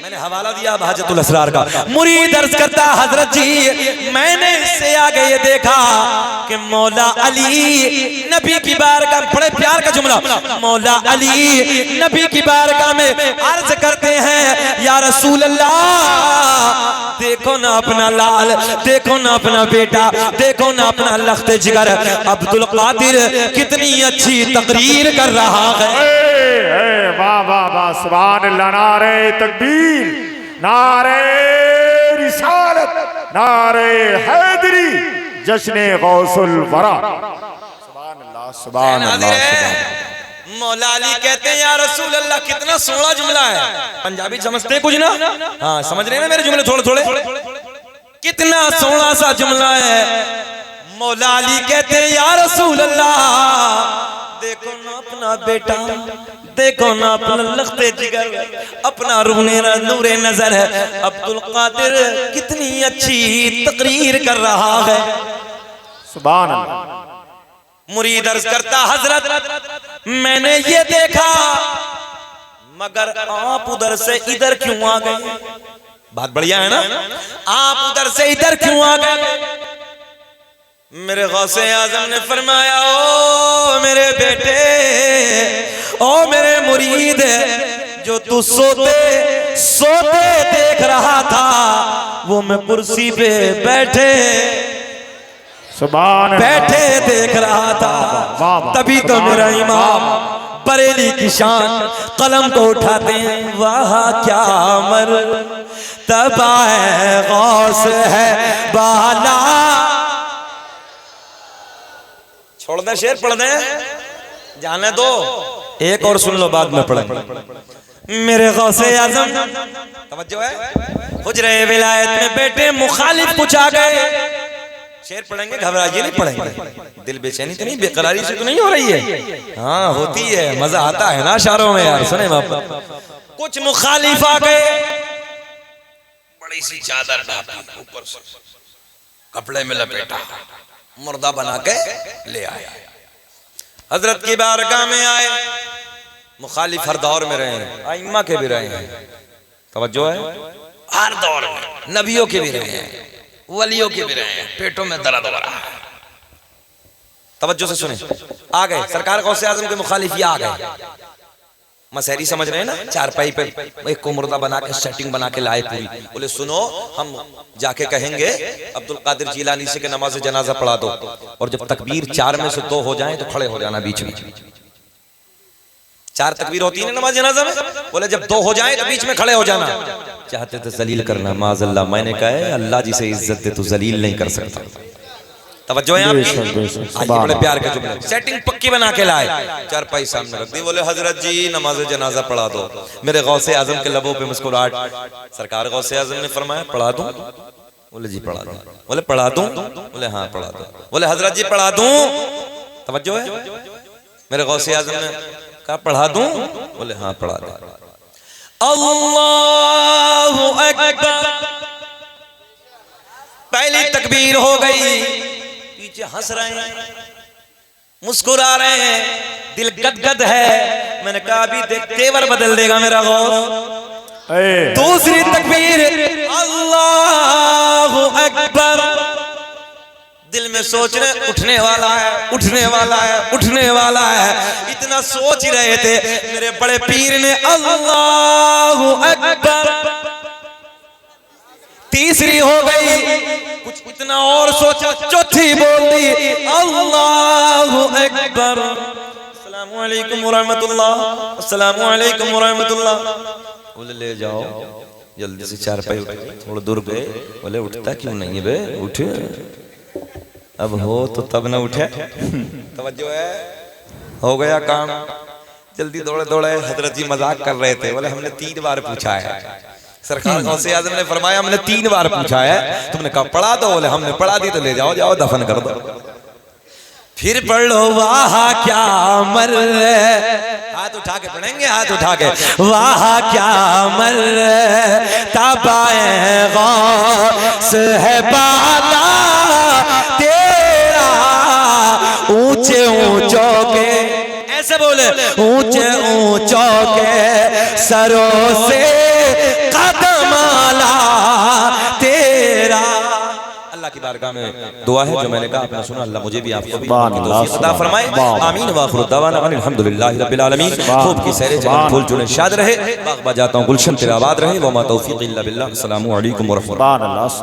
मैंने हवाला दिया हाजतुल असरार का। मुरीद अर्ज करता हजरत जी मैंने इससे आगे ये देखा कि मौला अली नबी की बारगाह, बड़े प्यार का जुमला, मौला अली नबी की बारगाह में अर्ज करते हैं या रसूल अल्लाह देखो ना अपना लाल, देखो ना अपना बेटा, देखो ना अपना लख्त जिगर अब्दुल कादिर कितनी अच्छी तकरीर कर रहा है। वाह वाह वाह, सुभान अल्लाह। नारे तकबीर, नारे रिसालत, नारे हैदरी, जश्न गौसुल वरा। सुभान अल्लाह, सुभान अल्लाह। मौला अली कहते हैं या रसूल अल्लाह कितना सोहना जुमला है। पंजाबी समझते कुछ ना? हाँ समझ रहे हैं ना मेरे जुमले थोड़े थोड़े? कितना सोहना सा जुमला है। मौला अली कहते हैं या रसूल अल्लाह देखो ना अपना बेटा, देखो ना अपना लख्ते जिगर, अपना नूरे नजर है अब्दुल कादिर कितनी अच्छी तकरीर कर रहा है। सुभान अल्लाह। मुरीद अर्ज करता हजरत मैंने ये देखा, मगर आप उधर से इधर क्यों आ गए? बात बढ़िया है ना? आप उधर से इधर क्यों आ गए? मेरे गौसे आजम ने फरमाया ओ मेरे बेटे, ओ मेरे मुरीद, जो तू सोते सोते देख रहा था वो मैं कुर्सी पे बैठे देख रहा था। तभी तो मेरा इमाम बरेली की शान कलम को उठाते हैं, वाह क्या मर तबा है गौस है बाला। छोड़ दे शेर, पढ़ दे, जाने दो, एक और सुन लो बाद में पढ़ेंगे। मेरे गौसे आजम तवज्जो है, हुजरे विलायत में बेटे मुखालिफ कुछ आ गए, शेर पढ़ेंगे, घबराइए नहीं पढ़ेंगे। दिल बेचैनी तो नहीं, बेकरारी से तो नहीं हो रही है? हाँ होती है, मजा आता है ना शारों में यार। सुने बाबा, कुछ मुखालिफ आ गए, बड़ी सी चादर ढापी, ऊपर से कपड़े में लपेटा, मुर्दा बना के ले आए, हजरत की बारगाह में आए। मुखालिफ हर दौर में रहे हैं, आइम्मा के भी रहे हैं, तवज्जो है, हर दौर में नबियों के भी रहे हैं, वलियों के भी रहे हैं, पेटों में दर्द हो रहा है। तवज्जो से सुने, आ गए सरकार गौसे आजम के मुखालिफ, ये आ गए। मसहरी समझ रहे हैं ना, चारपाई पे एक को मुर्दा बना के सेटिंग बना के लाए पूरी। बोले सुनो, हम जाके कहेंगे अब्दुल कादिर जिलानी से कि नमाज जनाजा पढ़ा दो, और जब तकबीर 4 में से 2 हो जाए तो खड़े हो जाना बीच में। 4 तकबीर होती है ना नमाज जनाजा में, बोले जब 2 हो जाए तो बीच में खड़े हो जाना। चाहते थे जलील करना, माज़अल्लाह, मैंने कहा है अल्लाह जिसे इज्जत दे तो जलील नहीं कर सकता। तवज्जो है आपकी, बड़े प्यार के जुमले, सेटिंग पक्की बना के लाए, चारपाई सामने रख दी। बोले हजरत जी नमाज जनाजा पढ़ा दो। मेरे गौसे आजम के लबों पे मुस्कुराहट, सरकार गौसे आजम ने फरमाया पढ़ा दूं? बोले जी पढ़ा दूं। बोले पढ़ा दूं? बोले हाँ पढ़ा दूं। बोले हजरत जी पढ़ा दूं? तवज्जो है, मेरे गौसे आजम ने कहा पढ़ा दूं? बोले हाँ पढ़ा दूं। अल्लाहु अकबर, पहली तकबीर हो गई, पीछे हंस रहे हैं, मुस्कुरा रहे हैं, दिल गदगद है। मैंने कहा अभी देख तेवर बदल देगा मेरा गौस। दूसरी तकबीर, अल्लाहु अकबर, दिल में सोच रहे उठने वाला है, उठने वाला है, उठने वाला है, इतना सोच ही रहे थे, मेरे बड़े पीर ने अल्लाहु अकबर। तीसरी हो गई, कुछ इतना और सोचा, चौथी बोल दी अल्लाहु अकबर। अस्सलामु अलैकुम व रहमतुल्लाह, अस्सलामु अलैकुम व रहमतुल्लाह। बोले ले जाओ जल्दी से, चारपाई उठ, थोड़ा दूर गए। बोले उठता क्यों नहीं है बे, उठ, अब हो तो तब न उठे। तवज्जो है, हो गया काम, जल्दी दौड़े दौड़े। हजरत जी मजाक कर रहे थे, बोले हमने 3 बार पूछा है, सरकार गौसे आजम ने फरमाया हमने 3 बार पूछा है, तुमने कहा पढ़ा दो? बोले हमने पढ़ा दी, तो ले जाओ, जाओ दफन कर दो। फिर पढ़ लो वाह क्या मर, हाथ उठा के पढ़ेंगे, हाथ उठा के, वाह क्या मर तबाए गौस है बाला तेरा, ऊंचे ऊंचों के, ऐसे बोले, ऊंचे ऊंचों के सरों से कदम आला तेरा। अल्लाह की बारगाह में दुआ है जो मैंने कहा आपने सुना, अल्लाह मुझे भी आपको भी तौफीक अता फरमाए। आमीन व आखिरु दवाना अल्हम्दुलिल्लाहि रब्बिल आलमीन। खूब की सैर जन्नत फूल चुने शाद रहे, बाग बजाता हूं गुलशन तेरा आबाद रहे। व मा तौफीक इल्ला बिल्लाह। अस्सलामु अलैकुम व रहमतुल्लाह।